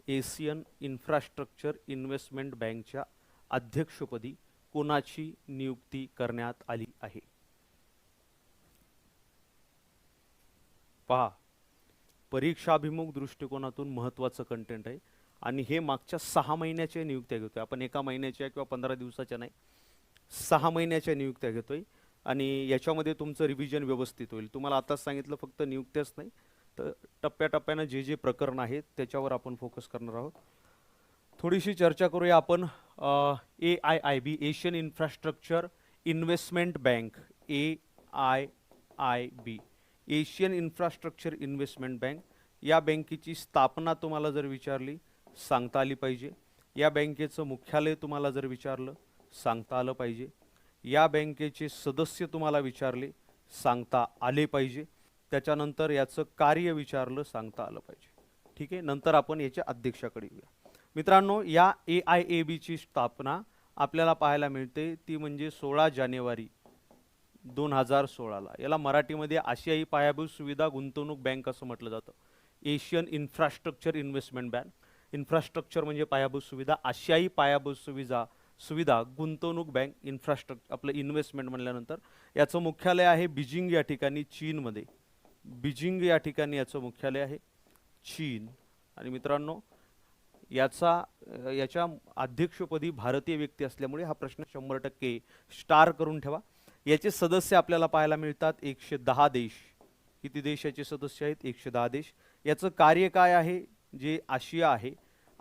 एशियन इन्फ्रास्ट्रक्चर इन्व्हेस्टमेंट बँकच्या अध्यक्षपदी कोणाची नियुक्ती करण्यात आली आहे? पहा, परीक्षाभिमुख दृष्टिकोनातून महत्त्वाचं कंटेंट आहे आणि हे मागच्या 6 महिन्याच्या नियुक्त्या घेतोय आपण. एका महिन्याच्या किंवा 15 दिवसाच्या नाही, 6 महिन्याच्या नियुक्त्या घेतोय आणि याच्यामध्ये तुमचं रिव्हिजन व्यवस्थित होईल. तुम्हाला आताच सांगितलं, फक्त नियुक्त्याच नाही तर टप्प्याटप्प्यानं जे जे प्रकरण आहेत त्याच्यावर आपण फोकस करणार आहोत. थोडीशी चर्चा करूया आपण. AIIB Asian infrastructure investment bank, AIIB Asian infrastructure investment bank, या बँकेची स्थापना तुम्हाला जर विचारली सांगता आली पाहिजे. या बँकेचं मुख्यालय तुम्हाला जर विचारलं सांगता आलं पाहिजे. या बँकेचे सदस्य तुम्हाला विचारले सांगता आले पाहिजे. त्याच्यानंतर याचं कार्य विचारलं सांगता आलं पाहिजे. ठीक आहे. नंतर आपण याच्या अध्यक्षाकडे येऊया. मित्रांनो, या AIIB ची स्थापना आपल्याला पाहायला मिळते ती म्हणजे 16 जानेवारी 2016 ला. याला मराठीमध्ये आशियाई पायाभूत सुविधा गुंतवणूक बँक असं म्हटलं जातं. Asian infrastructure investment bank. Infrastructure म्हणजे पायाभूत सुविधा, आशियाई पायाभूत सुविधा गुंतवणूक बँक, इन्फ्रास्ट्रक्चर आपलं इन्व्हेस्टमेंट म्हणल्यानंतर याचं मुख्यालय आहे बीजिंग या ठिकाणी चीनमध्ये. बीजिंग या ठिकाणी याचं मुख्यालय आहे, चीन. आणि मित्रांनो, याच्या अध्यक्षपदी भारतीय व्यक्ती असल्यामुळे हा प्रश्न 100% स्टार करून ठेवा. याचे सदस्य आपल्याला पाहायला मिळतात 110 देश. किती देशाचे सदस्य आहेत? 110 देश. याचं कार्य काय आहे? जे आशिया आहे,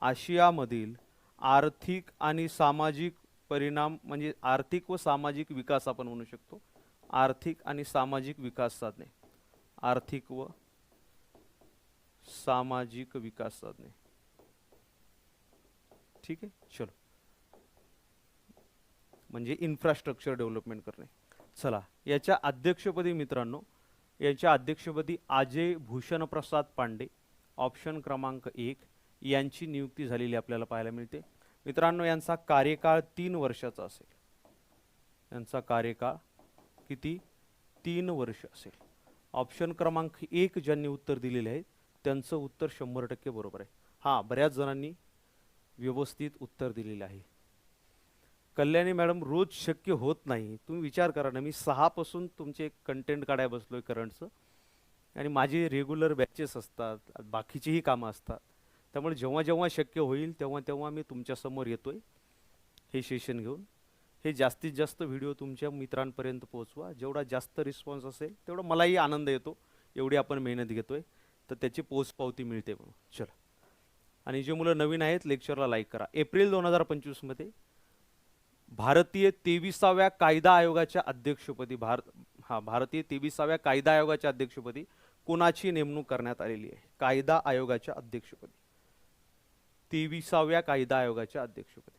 आशियामधील आर्थिक आणि सामाजिक परिणाम म्हणजे आर्थिक व सामाजिक विकास आपण म्हणू शकतो. आर्थिक आणि सामाजिक विकास साधने. आर्थिक व सामाजिक विकास साधने. ठीक आहे, चलो. म्हणजे इन्फ्रास्ट्रक्चर डेव्हलपमेंट करणे. चला, याच्या अध्यक्षपदी मित्रांनो, याच्या अध्यक्षपदी अजय भूषण प्रसाद पांडे, ऑप्शन क्रमांक 1, यांची नियुक्ती झालेली आपल्याला पाहायला मिळते. मित्रांनो, यांचा कार्यकाळ 3 वर्षाचा असेल. यांचा कार्यकाळ किती? 3 वर्ष असेल. ऑप्शन क्रमांक 1 ज्यांनी उत्तर दिलेले आहे त्यांचं उत्तर 100% बरोबर आहे. हां, बऱ्याच जणांनी व्यवस्थित उत्तर दिलेले आहे. कल्याणी मॅडम, रोज शक्य होत नाही. तुम्ही विचार करा ना, मी 6 पासून तुमचे कंटेंट काढाय बसलोय करंटचं, आणि माझे रेग्युलर बॅचेस असतात, बाकीचीही कामं असतात. त्यामुळे जेव्हा जेव्हा शक्य होईल तेव्हा तेव्हा मी तुमच्यासमोर येतोय हे सेशन घेऊन. हे जास्तीत जास्त व्हिडिओ तुमच्या मित्रांपर्यंत पोहोचवा. जेवढा जास्त रिस्पॉन्स असेल तेवढा मलाही आनंद येतो. एवढी आपण मेहनत घेतोय तर त्याची पोचपावती मिळते म्हणून. चला, आणि जे मुलं नवीन आहेत लेक्चरला लाईक करा. एप्रिल 2025 मध्ये भारतीय 23व्या कायदा आयोगाच्या अध्यक्षपदी भारतीय 23व्या कायदा आयोगाच्या अध्यक्षपदी कोणाची नेमणूक करण्यात आलेली आहे? कायदा आयोगाच्या अध्यक्षपदी, 23व्या कायदा आयोगाच्या अध्यक्षपदी.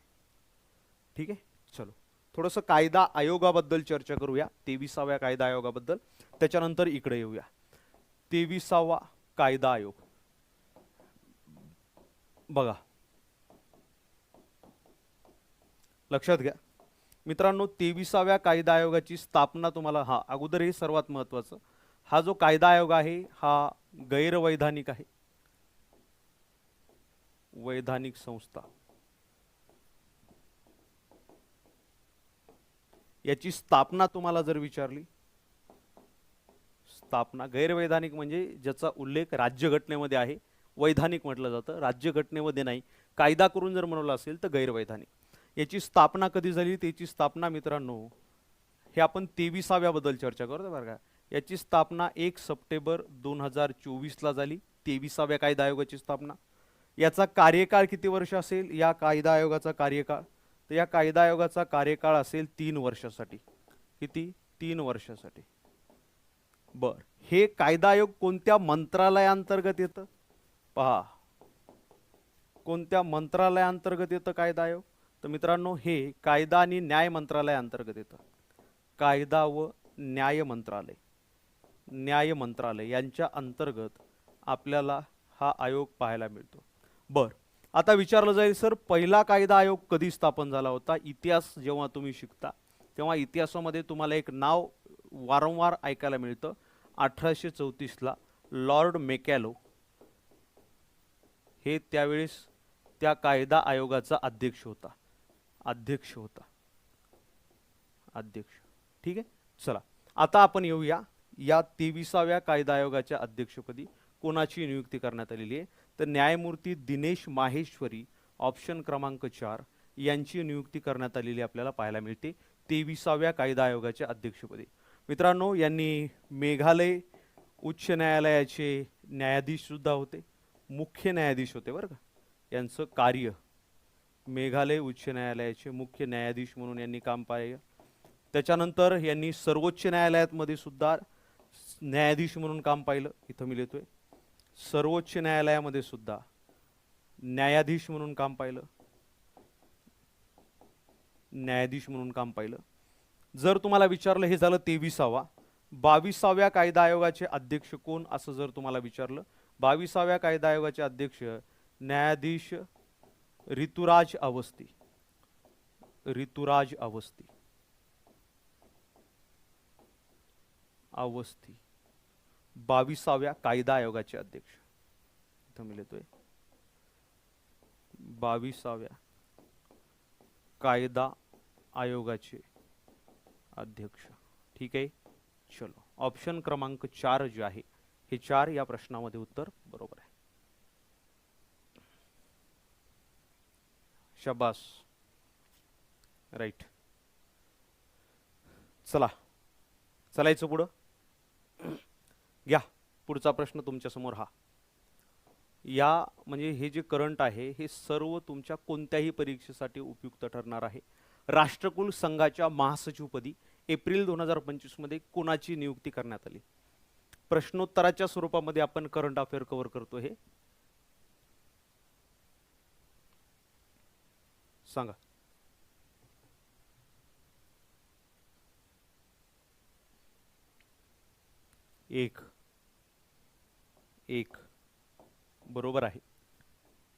ठीक आहे, चलो थोडंसं कायदा आयोगाबद्दल चर्चा करूया, 23व्या कायदा आयोगाबद्दल. त्याच्यानंतर इकडे येऊया. 23वा कायदा आयोग बघा, लक्षात घ्या मित्रांनो, 23व्या कायदा आयोगाची स्थापना तुम्हाला अगोदर हे सर्वात महत्त्वाचं, हा जो कायदा आयोग आहे हा गैरवैधानिक आहे. वैधानिक संस्था. याची स्थापना तुम्हाला जर विचारली, स्थापना गैरवैधानिक म्हणजे ज्याचा उल्लेख राज्यघटनेमध्ये आहे. वैधानिक म्हटलं जातं, राज्यघटनेमध्ये नाही. कायदा करून जर म्हणलं असेल तर गैरवैधानिक. याची स्थापना कधी झाली? त्याची स्थापना मित्रांनो, हे आपण 23व्या बद्दल चर्चा करतो बरं का. याची स्थापना 1 सप्टेंबर 2024 ला झाली, 23व्या कायदा आयोगाची स्थापना. याचा कार्यकाळ किती वर्ष असेल या कायदा आयोगाचा कार्यकाळ? तर या कायदा आयोगाचा कार्यकाळ असेल 3 वर्षासाठी. किती? 3 वर्षासाठी. बर, हे कायदा आयोग कोणत्या मंत्रालयाअंतर्गत येतं? पहा, कोणत्या मंत्रालयाअंतर्गत येतं कायदा आयोग? तर मित्रांनो, हे कायदा आणि न्याय मंत्रालयाअंतर्गत येतं. कायदा व न्याय मंत्रालय, न्याय मंत्रालय यांच्या अंतर्गत आपल्याला हा आयोग पाहायला मिळतो. बर, आता विचारलं जाईल सर पहिला कायदा आयोग कधी स्थापन झाला होता? इतिहास जेव्हा तुम्ही शिकता तेव्हा इतिहासामध्ये तुम्हाला एक नाव वारंवार ऐकायला मिळतं. 1834 ला लॉर्ड मेकॅलो हे त्यावेळेस त्या कायदा आयोगाचा अध्यक्ष होता. अध्यक्ष. ठीक आहे, चला आता आपण येऊया या 23व्या कायदा आयोगाच्या अध्यक्षपदी कोणाची नियुक्ती करण्यात आलेली आहे? तर न्यायमूर्ती दिनेश माहेश्वरी, ऑप्शन क्रमांक 4, यांची नियुक्ती करण्यात आलेली आपल्याला पाहायला मिळते 23व्या कायदा आयोगाच्या अध्यक्षपदी. मित्रांनो, यांनी मेघालय उच्च न्यायालयाचे न्यायाधीश सुद्धा होते, मुख्य न्यायाधीश होते बरं का. यांचं कार्य मेघालय उच्च न्यायालयाचे मुख्य न्यायाधीश म्हणून यांनी काम पाहिलं. त्याच्यानंतर यांनी सर्वोच्च न्यायालयामध्ये सुद्धा न्यायाधीश म्हणून काम पाहिलं. इथं मी लिहितोय, सर्वोच्च न्यायालयामध्ये सुद्धा न्यायाधीश म्हणून काम पाहिलं. न्यायाधीश म्हणून काम पाहिलं. जर तुम्हाला विचारलं, हे झालं 23वा. 22व्या कायदा आयोगाचे अध्यक्ष कोण असं जर तुम्हाला विचारलं, 22व्या कायदा आयोगाचे अध्यक्ष न्यायाधीश ऋतुराज अवस्थी. ऋतुराज अवस्थी. 22व्या कायदा आयोगाचे अध्यक्ष. इथं मी लिहितोय 22व्या कायदा आयोगाचे अध्यक्ष. ठीक आहे, चलो ऑप्शन क्रमांक 4 जे आहे हे 4 या प्रश्नामध्ये उत्तर बरोबर आहे. शाबास, राईट. चला, चलायचं पुढं. घ्या पुढचा प्रश्न तुमच्या समोर हा, या म्हणजे हे जे करंट आहे हे सर्व तुमच्या कोणत्याही परीक्षेसाठी उपयुक्त ठरणार आहे. राष्ट्रकुल संघाच्या महासचिवपदी एप्रिल 2025 मध्ये कोणाची नियुक्ती करण्यात आली? प्रश्नोत्तराच्या स्वरूपामध्ये आपण करंट अफेअर कव्हर करतो. हे सांगा. एक एक बरोबर आहे.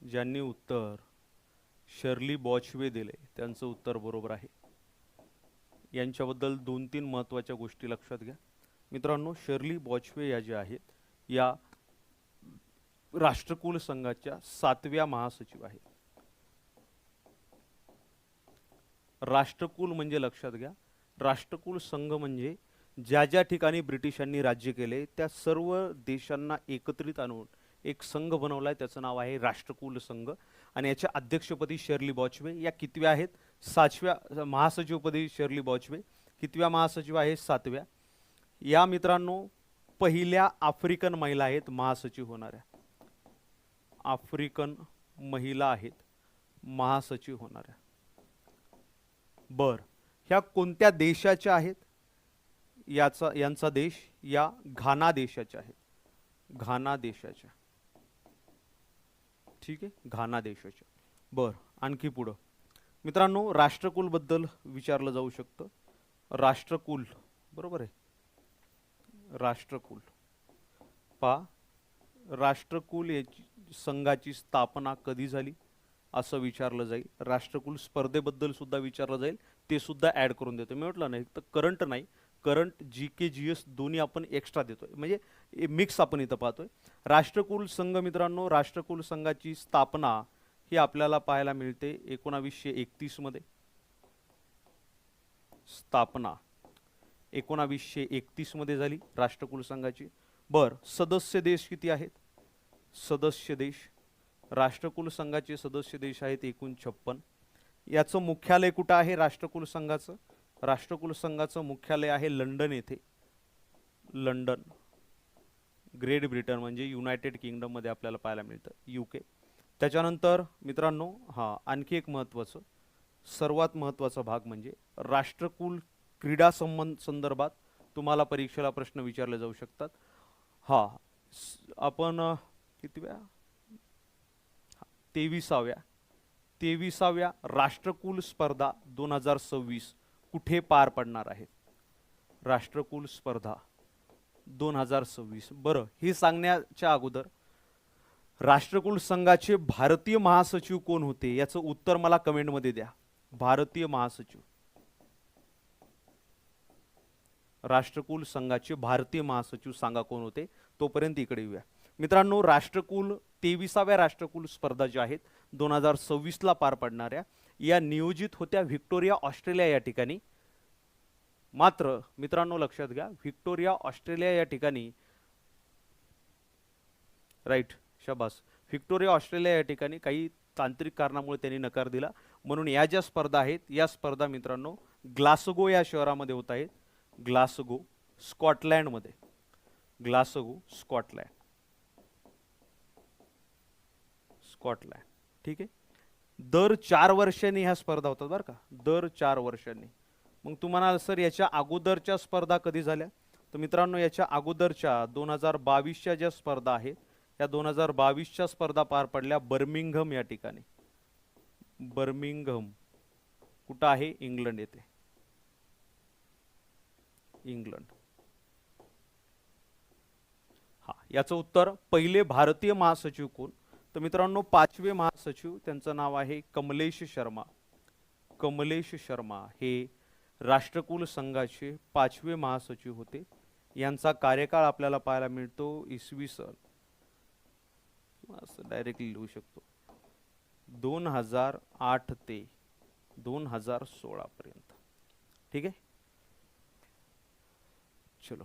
ज्यांनी उत्तर शर्ली बॉचवे दिले त्यांचं उत्तर बरोबर आहे. यांच्याबद्दल 2-3 महत्त्वाच्या गोष्टी लक्षात घ्या मित्रांनो. शर्ली बॉचवे या ज्या आहेत या राष्ट्रकुल संघाच्या 7व्या महासचिव आहेत. राष्ट्रकुल म्हणजे लक्षात घ्या, राष्ट्रकुल संघ म्हणजे ज्या ज्या ठिकाणी ब्रिटिशांनी राज्य केले त्या सर्व देशांना एकत्रित आणून एक संघ बनवलाय, त्याचं नाव आहे राष्ट्रकुल संघ. आणि याच्या अध्यक्षपदी शर्ली बॉचवे. या कितव्या आहेत? 7व्या महासचिवपदी शर्ली बॉचवे. कितव्या महासचिव आहे? 7व्या. या मित्रांनो पहिल्या आफ्रिकन महिला आहेत महासचिव होणाऱ्या. आफ्रिकन महिला आहेत महासचिव होणाऱ्या. बर, ह्या कोणत्या देशाच्या आहेत? यांचा देश या घाना देशाच्या आहेत. घाना देशाच्या. ठीक आहे, घाना देशाच्या. बर, आणखी पुढं मित्रांनो राष्ट्रकुल बद्दल विचारलं जाऊ शकतं. राष्ट्रकुल बरोबर आहे. राष्ट्रकुल राष्ट्रकुल याची संघाची स्थापना कधी झाली असं विचारलं जाईल. राष्ट्रकुल स्पर्धेबद्दल सुद्धा विचारलं जाईल, ते सुद्धा ऍड करून देतो. मी म्हटलं नाही तर करंट नाही, करंट GK GS दोन्ही आपण एक्स्ट्रा देतोय, म्हणजे मिक्स आपण इथं पाहतोय. राष्ट्रकुल संघ मित्रांनो, राष्ट्रकुल संघाची स्थापना ही आपल्याला पाहायला मिळते 1931 मध्ये. स्थापना 1931 मध्ये झाली राष्ट्रकुल संघाची. बर, सदस्य देश किती आहेत? सदस्य देश राष्ट्रकुल संघाचे सदस्य देश आहेत एकूण 56. याचं मुख्यालय कुठं आहे राष्ट्रकुल संघाचं? राष्ट्रकुल संघाचं मुख्यालय आहे लंडन येथे. लंडन, ग्रेट ब्रिटन म्हणजे युनायटेड किंगडम मध्ये आपल्याला पाहायला मिळतं, UK. त्याच्यानंतर मित्रांनो आणखी एक महत्त्वाचं, सर्वात महत्त्वाचा भाग म्हणजे राष्ट्रकुल क्रीडा संदर्भात तुम्हाला परीक्षेला प्रश्न विचारले जाऊ शकतात. आपण कितव्या? 23व्या राष्ट्रकुल स्पर्धा 2026 कुठे पार पडणार आहेत? राष्ट्रकुल स्पर्धा 2026. बरं, हे सांगण्याच्या अगोदर राष्ट्रकुल संघाचे भारतीय महासचिव कोण होते याचं उत्तर मला कमेंट मध्ये द्या. भारतीय महासचिव, राष्ट्रकुल संघाचे भारतीय महासचिव सांगा कोण होते. तोपर्यंत इकडे येऊया मित्रांनो. राष्ट्रकुल 23व्या राष्ट्रकुल स्पर्धा ज्या आहेत 2026 ला पार पडणाऱ्या, या नियोजित होत्या व्हिक्टोरिया ऑस्ट्रेलिया या ठिकाणी. मात्र मित्रांनो लक्षात घ्या, व्हिक्टोरिया ऑस्ट्रेलिया या ठिकाणी, राईट, शाबास, व्हिक्टोरिया ऑस्ट्रेलिया या ठिकाणी काही तांत्रिक कारणामुळे त्यांनी नकार दिला. म्हणून या ज्या स्पर्धा आहेत या स्पर्धा मित्रांनो ग्लासगो या शहरामध्ये होत आहेत. ग्लासगो स्कॉटलँड मध्ये. Glasgow Scotland. स्कॉटलँड. ठीक आहे. दर 4 वर्षांनी ह्या स्पर्धा होतात बरं का, दर 4 वर्षांनी. मग तुम्हाला सर याच्या अगोदरच्या स्पर्धा कधी झाल्या? तर मित्रांनो याच्या अगोदरच्या 2022च्या ज्या स्पर्धा आहेत या 2022च्या स्पर्धा पार पडल्या बर्मिंगहम या ठिकाणी. बर्मिंगहम कुठं आहे? इंग्लंड येथे. इंग्लंड. याचं उत्तर. पहिले भारतीय महासचिव कोण? तर मित्रांनो 5वे महासचिव त्यांचं नाव आहे कमलेश शर्मा. कमलेश शर्मा हे राष्ट्रकुल संघाचे 5वे महासचिव होते. यांचा कार्यकाळ आपल्याला पाहायला मिळतो इसवी सन, असं डायरेक्टली लिहू शकतो, 2008 ते 2016 पर्यंत. ठीक आहे, चलो.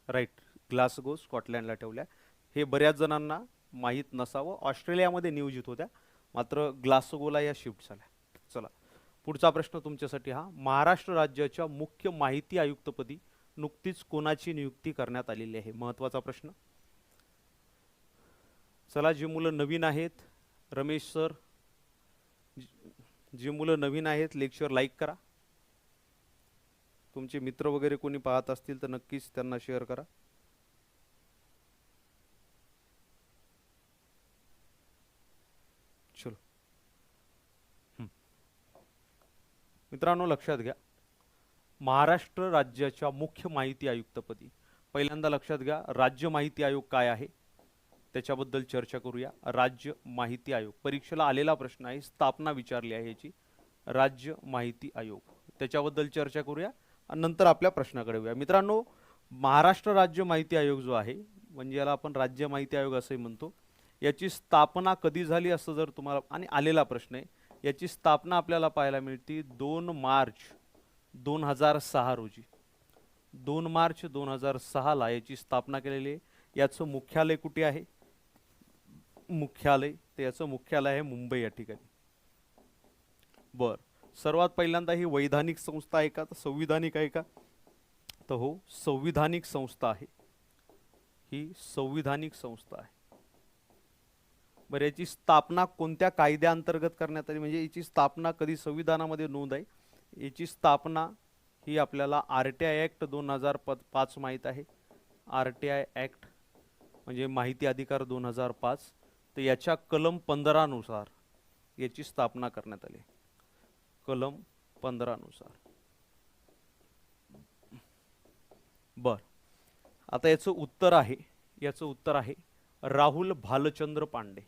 राईट, ग्लासगो स्कॉटलँडला ठेवल्या. हे बऱ्याच जणांना माहीत नसावं. ऑस्ट्रेलियामध्ये नियोजित होत्या, मात्र ग्लासगोला या शिफ्ट झाल्या. चला पुढचा प्रश्न तुमच्यासाठी हा, महाराष्ट्र राज्याच्या मुख्य माहिती आयुक्तपदी नुकतीच कोणाची नियुक्ती करण्यात आलेली आहे? महत्त्वाचा प्रश्न. चला, जी मुलं नवीन आहेत, रमेश सर, जी मुलं नवीन आहेत लेक्चर लाईक करा. तुमचे मित्र वगैरे कोणी पाहत असतील तर नक्कीच त्यांना शेअर करा. चलो मित्रांनो, लक्षात घ्या, महाराष्ट्र राज्याच्या मुख्य माहिती आयुक्तपदी पहिल्यांदा लक्षात घ्या, राज्य माहिती आयोग काय आहे त्याच्याबद्दल चर्चा करूया. राज्य माहिती आयोग परीक्षेला आलेला प्रश्न आहे, स्थापना विचारली आहे याची. राज्य माहिती आयोग, त्याच्याबद्दल चर्चा करूया आणि नंतर आपल्या प्रश्नाकडे येऊया. मित्रांनो, महाराष्ट्र राज्य माहिती आयोग जो आहे, म्हणजे याला आपण राज्य माहिती आयोग असंही म्हणतो, याची स्थापना कधी झाली असं जर तुम्हाला, आणि आलेला प्रश्न आहे, याची स्थापना आपल्याला पाहायला मिळते 2 मार्च 2006 रोजी. 2 मार्च 2006 ला याची स्थापना केलेली आहे. याचं मुख्यालय कुठे आहे? मुख्यालय, तर याचं मुख्यालय आहे मुंबई या ठिकाणी. बर, सर्वात पहिल्यांदा ही वैधानिक संस्था आहे का, तर संविधानिक आहे का? तर हो, संविधानिक संस्था आहे. ही संविधानिक संस्था आहे. बरं, याची स्थापना कोणत्या कायद्याअंतर्गत करण्यात आली, म्हणजे याची स्थापना कधी संविधानामध्ये नोंद आहे? याची स्थापना ही आपल्याला RTI ॲक्ट 2005 माहीत आहे. RTI ॲक्ट म्हणजे माहिती अधिकार 2005, तर याच्या कलम 15 नुसार याची स्थापना करण्यात आली. कलम 15 नुसार. बर, आता याचं उत्तर आहे, याचं उत्तर आहे राहुल भालचंद्र पांडे.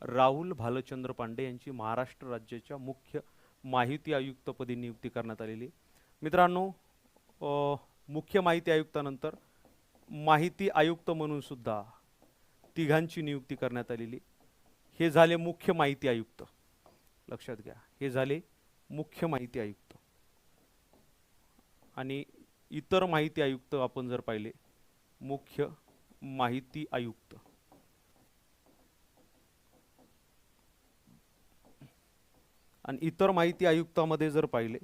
राहुल भालचंद्र पांडे यांची महाराष्ट्र राज्याच्या मुख्य माहिती आयुक्तपदी नियुक्ती करण्यात आलेली. मित्रांनो, मुख्य माहिती आयुक्तानंतर माहिती आयुक्त म्हणून सुद्धा तिघांची नियुक्ती करण्यात आलेली. हे झाले मुख्य माहिती आयुक्त. लक्षात घ्या, हे झाले मुख्य माहिती आयुक्त. आणि इतर माहिती आयुक्त आपण जर पाहिले, मुख्य माहिती आयुक्त, आणि इतर माहिती आयुक्तामध्ये जर पाहिले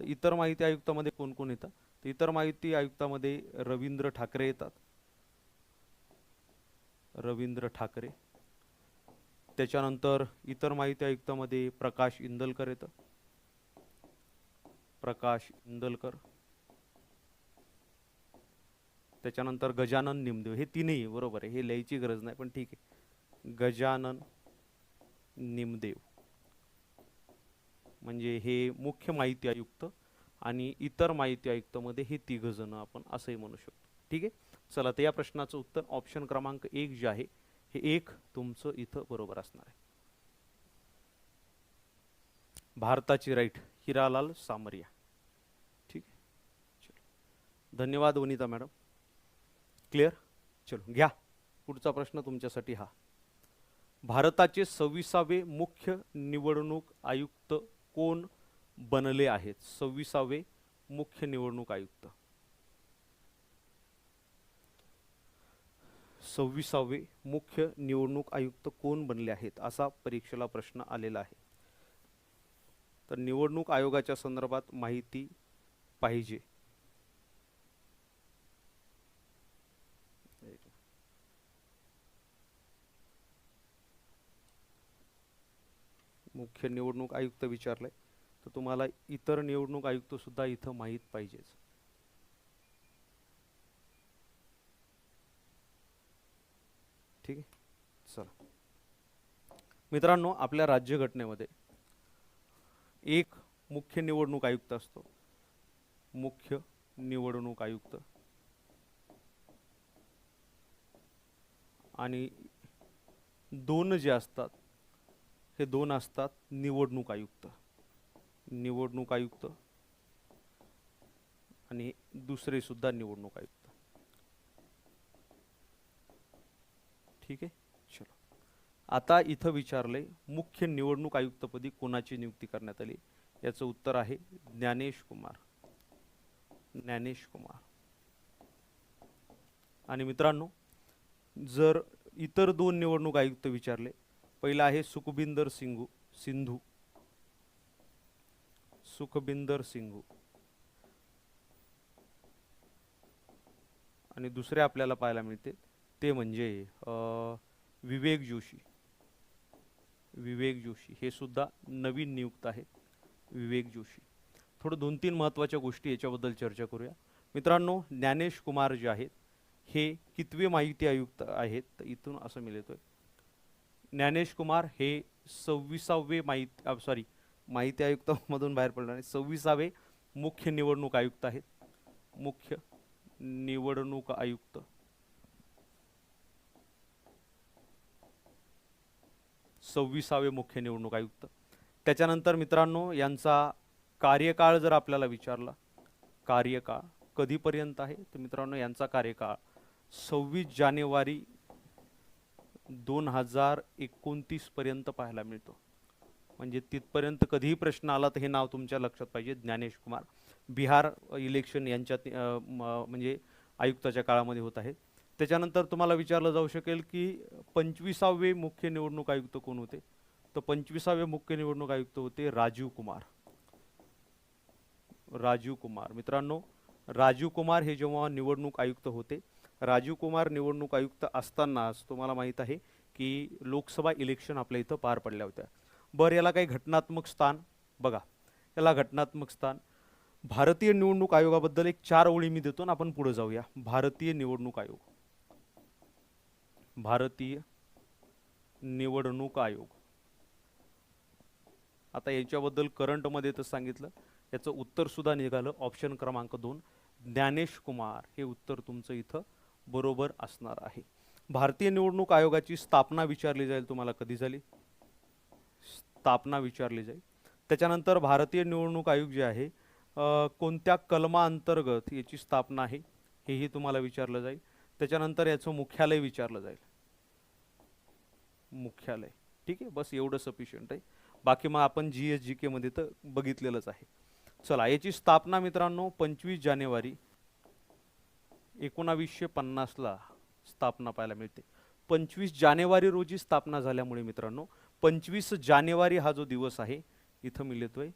तर इतर माहिती आयुक्तामध्ये कोण कोण येतात? तर इतर माहिती आयुक्तामध्ये रवींद्र ठाकरे येतात. रवींद्र ठाकरे. त्याच्यानंतर इतर माहिती आयुक्तामध्ये प्रकाश इंदलकर येतात. प्रकाश इंदलकर. त्याच्यानंतर गजानन निमदेव. हे तीनही बरोबर आहे, हे लिहायची गरज नाही पण ठीक आहे. गजानन निमदेव म्हणजे हे मुख्य माहिती आयुक्त, आणि इतर माहिती आयुक्तामध्ये हे तिघ जण आपण असंही म्हणू शकतो. ठीक आहे. चला, तर या प्रश्नाचं उत्तर ऑप्शन क्रमांक 1 जे आहे, हे 1 तुमचं इथं बरोबर असणार आहे. भारताची राईट हिरालाल सामरिया. ठीक आहे, चलो, धन्यवाद वनिता मॅडम. क्लिअर. चलो, घ्या पुढचा प्रश्न तुमच्यासाठी हा. भारताचे 26वे मुख्य निवडणूक आयुक्त कोण बनले आहेत? 26वे मुख्य निवडणूक आयुक्त. 26वे मुख्य निवडणूक आयुक्त कोण बनले आहेत असा परीक्षेला प्रश्न आलेला आहे. तर निवडणूक आयोगाच्या संदर्भात माहिती पाहिजे. मुख्य निवडणूक आयुक्त विचारलंय, तर तुम्हाला इतर निवडणूक आयुक्त सुद्धा इथं माहीत पाहिजेच. ठीक आहे. चला मित्रांनो, आपल्या राज्यघटनेमध्ये एक मुख्य निवडणूक आयुक्त असतो. मुख्य निवडणूक आयुक्त. आणि दोन जे असतात, हे दोन असतात निवडणूक आयुक्त. निवडणूक आयुक्त आणि दुसरे सुद्धा निवडणूक आयुक्त. ठीक आहे. चलो, आता इथं विचारले मुख्य निवडणूक आयुक्तपदी कोणाची नियुक्ती करण्यात आली? याचं उत्तर आहे ज्ञानेश कुमार. ज्ञानेश कुमार. आणि मित्रांनो, जर इतर दोन निवडणूक आयुक्त विचारले, पहिला आहे सुखबिंदर सिंधू. सुखबिंदर सिंघू. आणि दुसरे आपल्याला पाहायला मिळते ते म्हणजे विवेक जोशी. विवेक जोशी हे सुद्धा नवीन नियुक्त आहेत. विवेक जोशी. थोडं 2-3 महत्त्वाच्या गोष्टी याच्याबद्दल चर्चा करूया मित्रांनो. ज्ञानेश कुमार जे आहेत हे कितवे माहिती आयुक्त आहेत, तर इथून असं मिळतोय ज्ञानेश कुमार हे 26वे माहिती आयुक्त मधून बाहेर पडणार आहे. 26वे मुख्य निवडणूक आयुक्त आहेत. मुख्य निवडणूक आयुक्त. 26वे मुख्य निवडणूक आयुक्त. त्याच्यानंतर मित्रांनो यांचा कार्यकाळ जर आपल्याला विचारला, कार्यकाळ कधीपर्यंत आहे, तर मित्रांनो यांचा कार्यकाळ 26 जानेवारी 2029 पर्यंत पाहायला मिळतो. म्हणजे तिथपर्यंत कधीही प्रश्न आला तर हे नाव तुमच्या लक्षात पाहिजे, ज्ञानेश कुमार. बिहार इलेक्शन यांच्यात म्हणजे आयुक्ताच्या काळामध्ये होत आहे. त्याच्यानंतर तुम्हाला विचारलं जाऊ शकेल की 25वे मुख्य निवडणूक आयुक्त कोण होते, तर 25वे मुख्य निवडणूक आयुक्त होते राजीव कुमार. राजीव कुमार. मित्रांनो राजीव कुमार हे जेव्हा निवडणूक आयुक्त होते, राजीव कुमार निवडणूक आयुक्त असतानाच तुम्हाला माहीत आहे की लोकसभा इलेक्शन आपल्या इथं पार पडल्या होत्या. बरं, याला काही घटनात्मक स्थान बघा, याला घटनात्मक स्थान. भारतीय निवडणूक आयोगाबद्दल एक 4 ओळी मी देतो ना आपण पुढे जाऊया. भारतीय निवडणूक आयोग. भारतीय निवडणूक आयोग. आता याच्याबद्दल करंटमध्ये तर सांगितलं, याचं उत्तर सुद्धा निघालं. ऑप्शन क्रमांक 2 ज्ञानेश कुमार हे उत्तर तुमचं इथं बरोबर असणार आहे. भारतीय निवडणूक आयोगाची स्थापना विचारली जाईल तुम्हाला, कधी झाली स्थापना विचारली जाईल. त्याच्यानंतर भारतीय निवडणूक आयोग जे आहे कोणत्या कलमाअंतर्गत याची स्थापना आहे हेही तुम्हाला विचारलं जाईल. त्याच्यानंतर याचं मुख्यालय विचारलं जाईल. मुख्यालय. ठीक आहे, बस एवढं सफिशियंट आहे. बाकी मग आपण GS/GK मध्ये तर बघितलेलंच आहे. चला, याची स्थापना मित्रांनो 25 जानेवारी 1950ला स्थापना पाहायला मिळते. 25 जानेवारी रोजी स्थापना झाल्यामुळे मित्रांनो 25 जानेवारी हा जो दिवस आहे इथं मी लिहितोय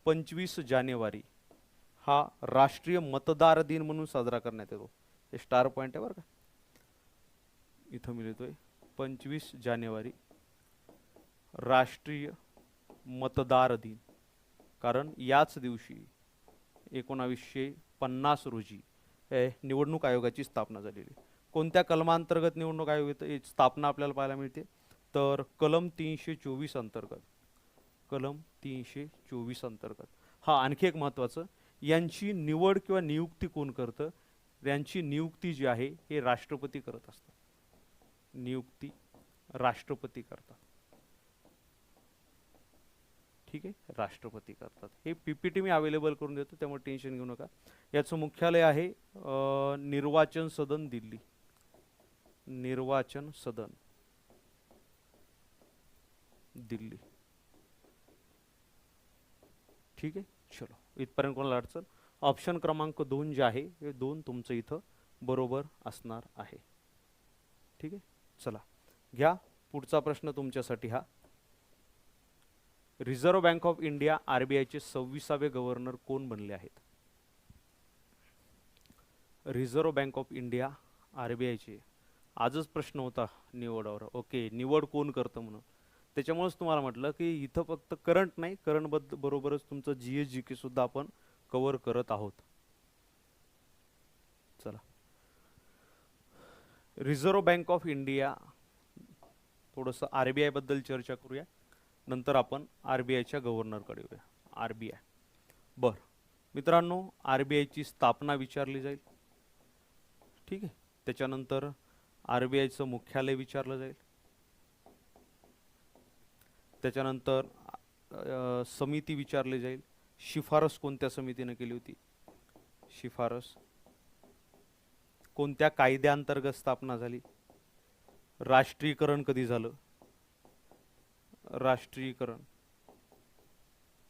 25 जानेवारी हा राष्ट्रीय मतदार दिन म्हणून साजरा करण्यात येतो. हे स्टार पॉइंट आहे बरं का. इथं मी लिहितोय 25 जानेवारी राष्ट्रीय मतदार दिन, कारण याच दिवशी 1950 रोजी निवडणूक आयोगाची स्थापना झालेली. कोणत्या कलमांतर्गत निवडणूक आयोग स्थापना आपल्याला पाहायला मिळते, तर कलम 324 अंतर्गत. कलम 324 अंतर्गत. हा आणखी एक महत्त्वाचं, यांची निवड किंवा नियुक्ती कोण करतं, यांची नियुक्ती जी आहे हे राष्ट्रपती करत असतात. नियुक्ती राष्ट्रपती करतात. ठीक आहे, राष्ट्रपती करतात. हे PPT मी अवेलेबल करून देतो, त्यामुळे टेन्शन घेऊ नका. याचं मुख्यालय आहे निर्वाचन सदन दिल्ली. निर्वाचन सदन दिल्ली. ठीक आहे, चलो इथपर्यंत कोणाला अडचण. ऑप्शन क्रमांक 2 जे आहे हे 2 तुमचं इथं बरोबर असणार आहे. ठीक आहे, चला घ्या पुढचा प्रश्न तुमच्यासाठी हा. Reserve bank of India RBI चे 26वे गव्हर्नर कोण बनले आहेत. Reserve bank of India RBI चे आजच प्रश्न होता निवडावर. ओके, निवड कोण करतं म्हणून, त्याच्यामुळेच तुम्हाला म्हटलं की इथं फक्त करंट नाही, करंट बरोबरच तुमचं GS/GK सुद्धा आपण कव्हर करत आहोत. चला, रिझर्व्ह बँक ऑफ इंडिया, थोडंसं RBI बद्दल चर्चा करूया, नंतर आपण RBIच्या गव्हर्नरकडे येऊया. RBI. बर मित्रांनो, RBI ची स्थापना विचारली जाईल. ठीक आहे, त्याच्यानंतर RBIचं मुख्यालय विचारलं जाईल. त्याच्यानंतर समिती विचारली जाईल. शिफारस कोणत्या समितीने केली होती, शिफारस कोणत्या कायद्याअंतर्गत स्थापना झाली, राष्ट्रीयकरण कधी झालं, राष्ट्रीयकरण.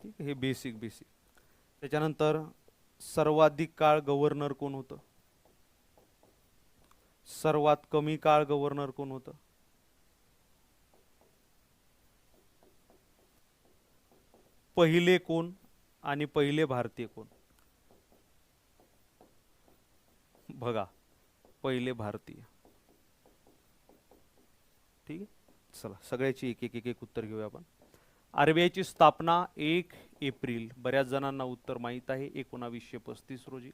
ठीक आहे, हे बेसिक. त्याच्यानंतर सर्वाधिक काळ गव्हर्नर कोण होतं, सर्वात कमी काळ गव्हर्नर कोण होतं, पहिले कोण आणि पहिले भारतीय कोण? बघा, पहिले भारतीय. ठीक आहे, चला सगळ्याची एक एक एक एक उत्तर घेऊया आपण. आरबीआयची स्थापना 1 एप्रिल, बऱ्याच जणांना उत्तर माहीत आहे, 1935 रोजी.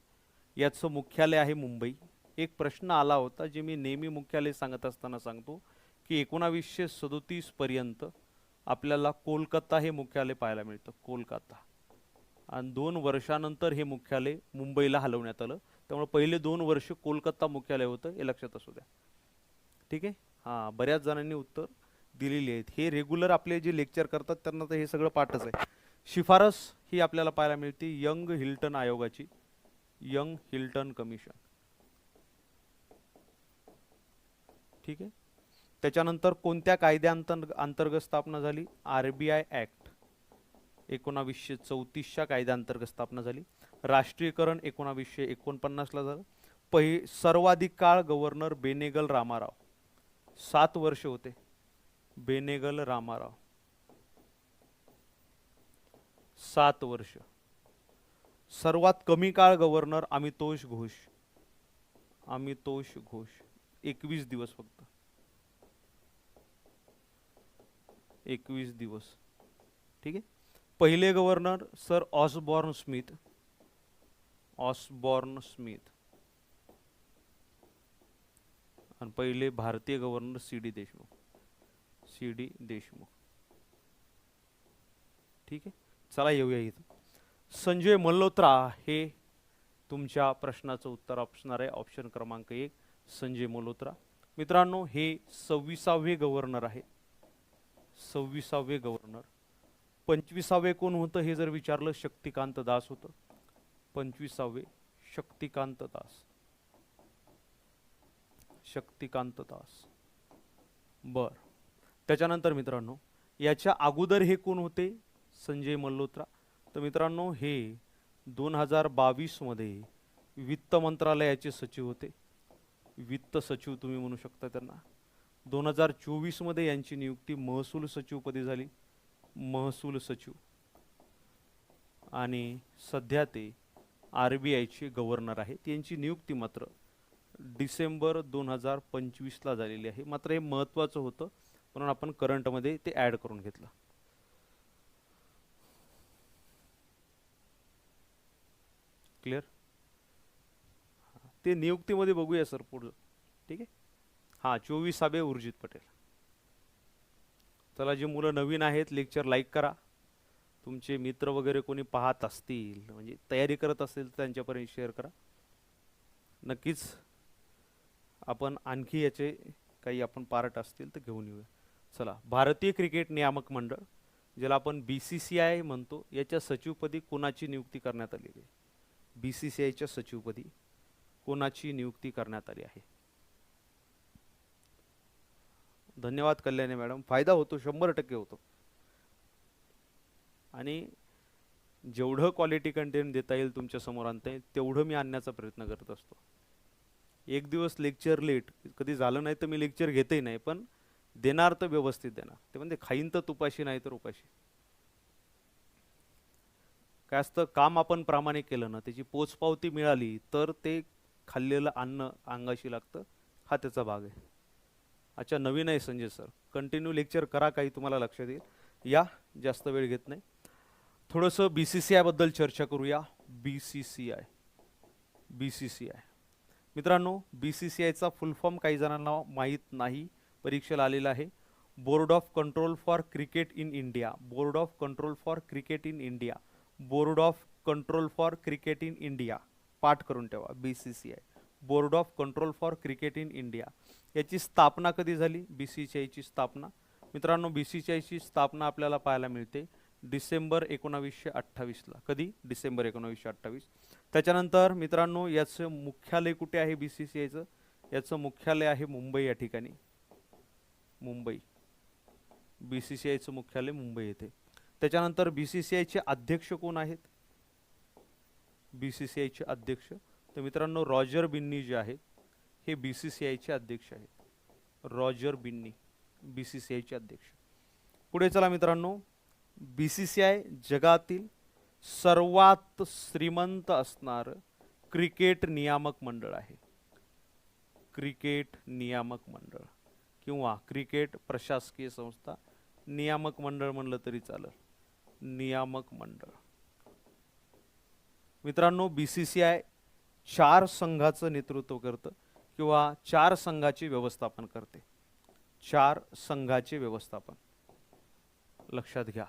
याचं मुख्यालय आहे मुंबई. एक प्रश्न आला होता जे मी नेहमी मुख्यालय सांगत असताना सांगतो की 1937 पर्यंत आपल्याला कोलकाता हे मुख्यालय पाहायला मिळतं, कोलकाता. आणि 2 वर्षानंतर हे मुख्यालय मुंबईला हलवण्यात आलं. त्यामुळे पहिले 2 वर्ष कोलकाता मुख्यालय होतं, हे लक्षात असू द्या. ठीक आहे, हां, बऱ्याच जणांनी उत्तर दिलेली आहेत. हे रेग्युलर आपले जे लेक्चर करतात त्यांना तर हे सगळं पाठच आहे. शिफारस ही आपल्याला पाहायला मिळते यंग हिल्टन आयोगाची, यंग हिल्टन कमिशन. ठीक आहे, त्याच्यानंतर कोणत्या कायद्याअंतर्गत स्थापना झाली? आरबीआय ऍक्ट 1934च्या कायद्याअंतर्गत स्थापना झाली. राष्ट्रीयकरण 1949ला झालं. सर्वाधिक काळ गव्हर्नर बेनेगल रामाराव, 7 वर्ष होते. बेनेगल रामाराव 7 वर्ष. सर्वात कमी काळ गव्हर्नर आमितोष घोष, आमितोष घोष 21 दिवस फक्त, 21 दिवस. ठीक आहे, पहिले governor sir Osborne Smith, Osborne Smith. आणि पहिले भारतीय governor C D. Deshmukh, C D. Deshmukh. ठीक आहे, चला येऊया इथं. संजय मल्होत्रा हे तुमच्या प्रश्नाचं उत्तर असणार आहे, ऑप्शन क्रमांक 1 संजय मल्होत्रा. मित्रांनो, हे 26वे गव्हर्नर आहे, 26वे गव्हर्नर. 25वे कोण होतं हे जर विचारलं, शक्तिकांत दास होतं. 25वे शक्तिकांत दास, शक्तिकांत दास. बर, त्याच्यानंतर मित्रांनो याच्या अगोदर हे कोण होते? संजय मल्होत्रा. तर मित्रांनो हे 2022 मध्ये वित्त मंत्रालयाचे सचिव होते, वित्त सचिव तुम्ही म्हणू शकता त्यांना. 2024 मध्ये यांची नियुक्ती महसूल सचिवपदी झाली, महसूल सचिव. आणि सध्या ते आरबीआयचे गव्हर्नर आहेत. यांची नियुक्ती मात्र डिसेंबर 2025ला झालेली आहे. मात्र हे महत्त्वाचं होतं म्हणून आपण करंटमध्ये ते ॲड करून घेतलं. क्लिअर? ते नियुक्तीमध्ये बघूया सर पुढं. ठीक आहे, हां, 24वे उर्जित पटेल. चला, जी मुलं नवीन आहेत लेक्चर लाईक करा. तुमचे मित्र वगैरे कोणी पाहत असतील, म्हणजे तयारी करत असतील तर त्यांच्यापर्यंत शेअर करा. नक्कीच आपण आणखी याचे काही आपण पार्ट असतील तर घेऊन येऊया. चला, भारतीय क्रिकेट नियामक मंडळ ज्याला आपण BCCI म्हणतो, याच्या सचिवपदी कोणाची नियुक्ती करण्यात आलेली आहे? BCCIच्या सचिवपदी कोणाची नियुक्ती करण्यात आली आहे? धन्यवाद कल्याणी मॅडम, फायदा होतो, 100% होतो. आणि जेवढं क्वालिटी कंटेंट देता येईल तुमच्या समोर आणता येईल तेवढं मी आणण्याचा प्रयत्न करत असतो. एक दिवस लेक्चर लेट कधी झालं नाही तर मी लेक्चर घेतही नाही, पण देणार तर व्यवस्थित देणार. ते म्हणजे खाईन तर तुपाशी नाही तर उपाशी. काय असतं, काम आपण प्रामाणिक केलं ना, त्याची पोचपावती मिळाली तर ते खाल्लेलं अन्न अंगाशी लागतं, हा त्याचा भाग आहे. अच्छा, नवीन आहे संजय सर, कंटिन्यू लेक्चर करा, काही तुम्हाला लक्षात येईल. या, जास्त वेळ घेत नाही. थोडंसं BCCI बद्दल चर्चा करूया. BCCI, BCCI मित्रांनो, BCCIचा फुल फॉर्म काही जणांना माहीत नाही, परीक्षेला आलेला आहे. Board of control for cricket in India, board of control for cricket in India, board of control for cricket in India. पाठ करून ठेवा, BCCI, board of control for cricket in India. याची स्थापना कधी झाली? BCCIची स्थापना मित्रांनो, BCCIची स्थापना आपल्याला पाहायला मिळते डिसेंबर 1928ला. कधी? डिसेंबर 1928. त्याच्यानंतर मित्रांनो याचं मुख्यालय कुठे आहे BCCIचं? याचं मुख्यालय आहे मुंबई या ठिकाणी, मुंबई. BCCIचं मुख्यालय मुंबई येथे. त्याच्यानंतर BCCIचे अध्यक्ष कोण आहेत? BCCIचे अध्यक्ष तर मित्रांनो रॉजर बिन्नी जे आहेत हे BCCIचे अध्यक्ष आहेत. रॉजर बिन्नी BCCIचे अध्यक्ष. पुढे चला मित्रांनो, BCCI जगातील सर्वात श्रीमंत असणार क्रिकेट नियामक मंडळ आहे? क्रिकेट नियामक मंडळ किंवा क्रिकेट प्रशासकीय संस्था, नियामक मंडळ म्हणलं तरी चालेल. नियामक मंडळ. मित्रांनो, बीसीसीआय 4 संघाचं नेतृत्व करतं किंवा 4 संघाचे व्यवस्थापन करते. 4 संघाचे व्यवस्थापन लक्षात घ्या.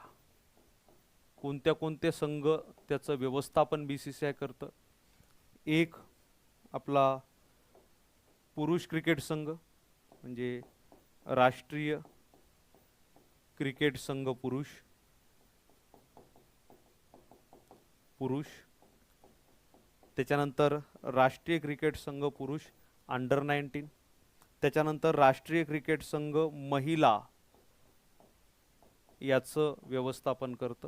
कोणत्या कोणते संघ त्याचं व्यवस्थापन बीसीसीआय करतं? एक आपला पुरुष क्रिकेट संघ म्हणजे राष्ट्रीय क्रिकेट संघ पुरुष. त्याच्यानंतर राष्ट्रीय क्रिकेट संघ पुरुष अंडर-19. त्याच्यानंतर राष्ट्रीय क्रिकेट संघ महिला याचं व्यवस्थापन करतं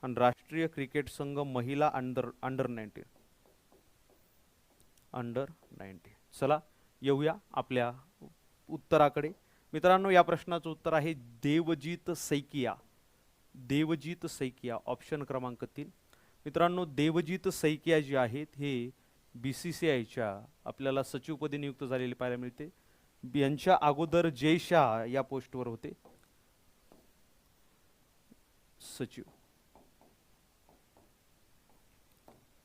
आणि राष्ट्रीय क्रिकेट संघ महिला अंडर-19. चला येऊया आपल्या उत्तराकडे. मित्रांनो, या प्रश्नाचं उत्तर आहे देवजीत सैकिया. देवजीत सैकिया, ऑप्शन क्रमांक 3. मित्रांनो, देवजीत सैकिया जे आहेत हे बीसीसीआयच्या आपल्याला सचिवपदी नियुक्त झालेले पाहायला मिळते. यांच्या अगोदर जय शाह या पोस्टवर होते सचिव.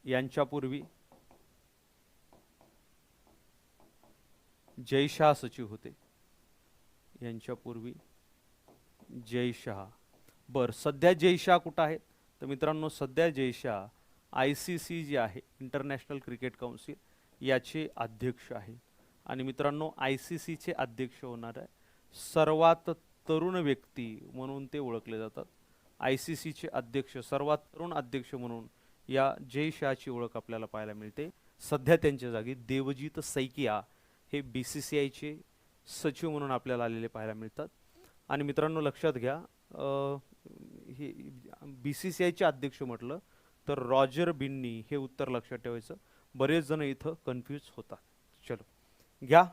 यांच्यापूर्वी जय शाह सचिव होते. यांच्यापूर्वी जय शाह. बर, सध्या जय शाह कुठं आहेत? तर मित्रांनो, सध्या जय शाह ICC जे आहे, इंटरनॅशनल क्रिकेट काउन्सिल, याचे अध्यक्ष आहे. आणि मित्रांनो, ICC चे अध्यक्ष होणार आहे सर्वात तरुण व्यक्ती म्हणून ते ओळखले जातात. ICC चे अध्यक्ष, सर्वात तरुण अध्यक्ष म्हणून या जय शाहची ओळख आपल्याला पाहायला मिळते. सध्या त्यांच्या जागी देवजीत सैकिया हे BCCI चे सचिव म्हणून आपल्याला आलेले पाहायला मिळतात. आणि मित्रांनो, लक्षात घ्या, हे BCCI चे अध्यक्ष म्हटलं तर रॉजर बिन्नी हे उत्तर लक्षात ठेवायचं. बरेच जण इथं कन्फ्यूज होतात. चलो घ्या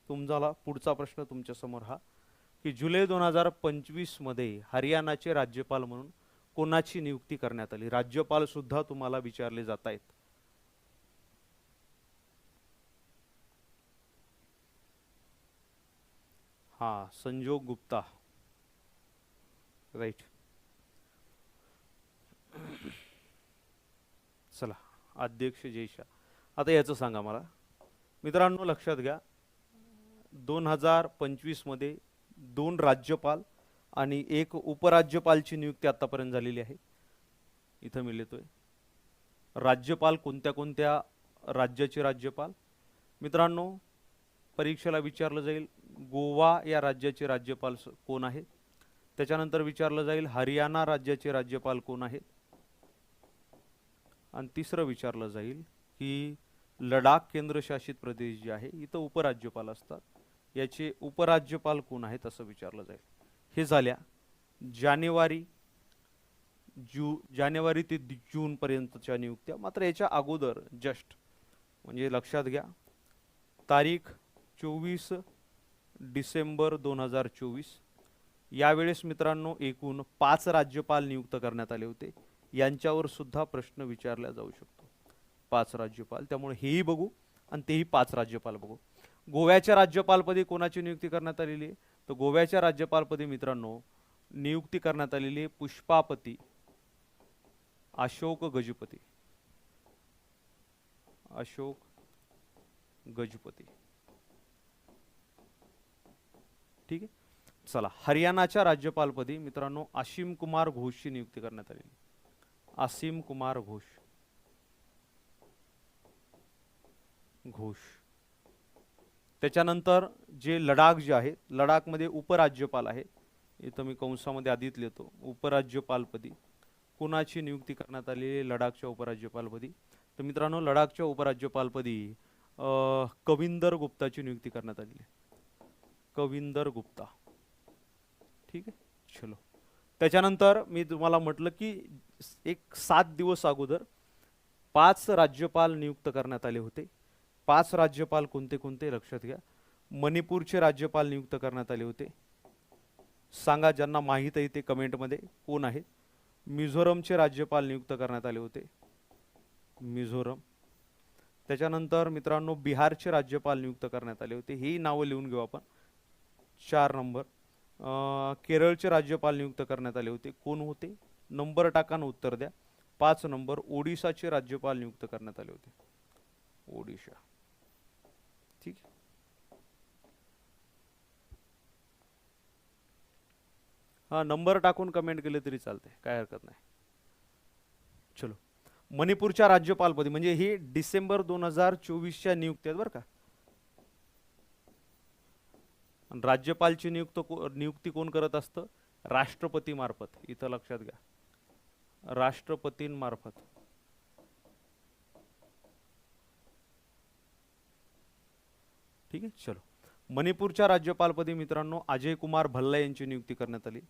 तुमचा पुढचा प्रश्न तुमच्या समोर हा की जुलै 2025 मध्ये हरियाणाचे राज्यपाल म्हणून कोणाची नियुक्ती करण्यात आली? राज्यपाल सुद्धा तुम्हाला विचारले जात आहेत. हा, संजोग गुप्ता, राईट. चला, अध्यक्ष जय शाह. आता याचं सांगा मला. मित्रांनो, लक्षात घ्या, 2025 मध्ये 2 राज्यपाल आणि 1 उपराज्यपालची नियुक्ती आतापर्यंत झालेली आहे. इथं मी लिहितोय राज्यपाल कोणत्या कोणत्या राज्याचे राज्यपाल. मित्रांनो, परीक्षेला विचारलं जाईल गोवा या राज्याचे राज्यपाल कोण आहेत. त्याच्यानंतर विचारलं जाईल हरियाणा राज्याचे राज्यपाल कोण आहेत. आणि तिसरं विचारलं जाईल की लडाख केंद्रशासित प्रदेश जे आहे इथं उपराज्यपाल असतात, याचे उपराज्यपाल कोण आहेत असं विचारलं जाईल. हे झाल्या जानेवारी ते जून पर्यंतच्या नियुक्त्या. मात्र याच्या अगोदर जस्ट म्हणजे लक्षात घ्या, तारीख 24 डिसेंबर 2024 यावेळेस मित्रांनो एकूण 5 राज्यपाल नियुक्त करण्यात आले होते. यांच्यावर सुद्धा प्रश्न विचारला जाऊ शकतो. 5 राज्यपाल, त्यामुळे हेही बघू आणि तेही 5 राज्यपाल बघू. गोव्याच्या राज्यपालपदी कोणाची नियुक्ती करण्यात आलेली आहे? तर गोव्याच्या राज्यपालपदी मित्रांनो नियुक्ती करण्यात आलेली आहे पुष्पापती अशोक गजपती. अशोक गजपती, ठीक आहे. चला, हरियाणाच्या राज्यपालपदी मित्रांनो असीम कुमार घोषची नियुक्ती करण्यात आलेली. असीम कुमार घोष. त्याच्यानंतर जे लडाख जे आहे, लडाखमध्ये उपराज्यपाल आहे, इथं मी कंसामध्ये आधीच लिहितो, उपराज्यपालपदी कोणाची नियुक्ती करण्यात आलेली लडाखच्या उपराज्यपालपदी? तर मित्रांनो, लडाखच्या उपराज्यपालपदी कविंदर गुप्ताची नियुक्ती करण्यात आलेली आहे. कविंदर गुप्ता, ठीक आहे. चलो, त्याच्यानंतर मी तुम्हाला म्हटलं की एक 7 दिवस अगोदर 5 राज्यपाल नियुक्त करण्यात आले होते. 5 राज्यपाल कोणते कोणते लक्षात घ्या. मणिपूरचे राज्यपाल नियुक्त करण्यात आले होते. सांगा ज्यांना माहित आहे ते कमेंटमध्ये कोण आहेत. मिझोरमचे राज्यपाल नियुक्त करण्यात आले होते, मिझोरम. त्याच्यानंतर मित्रांनो बिहारचे राज्यपाल नियुक्त करण्यात आले होते, ही नावं लिहून घेऊ आपण. 4 नंबर. केरळचे राज्यपाल नियुक्त करण्यात आले होते, कोण होते? नंबर टाका ना उत्तर द्या. 5 नंबर. ओडिसाचे राज्यपाल नियुक्त करण्यात आले होते, ओडिशा. ठीक. हा नंबर टाकून कमेंट केले तरी चालते, काय हरकत नाही. चलो, मणिपूरच्या राज्यपालपदी म्हणजे ही डिसेंबर 2024च्या नियुक्ती आहेत बरं का. राज्यपालची नियुक्ती कोण करत असतं? राष्ट्रपती मार्फत. इथं लक्षात घ्या, राष्ट्रपतींमार्फत. ठीक आहे. चलो, मणिपूरच्या राज्यपालपदी मित्रांनो अजय कुमार भल्ला यांची नियुक्ती करण्यात आली,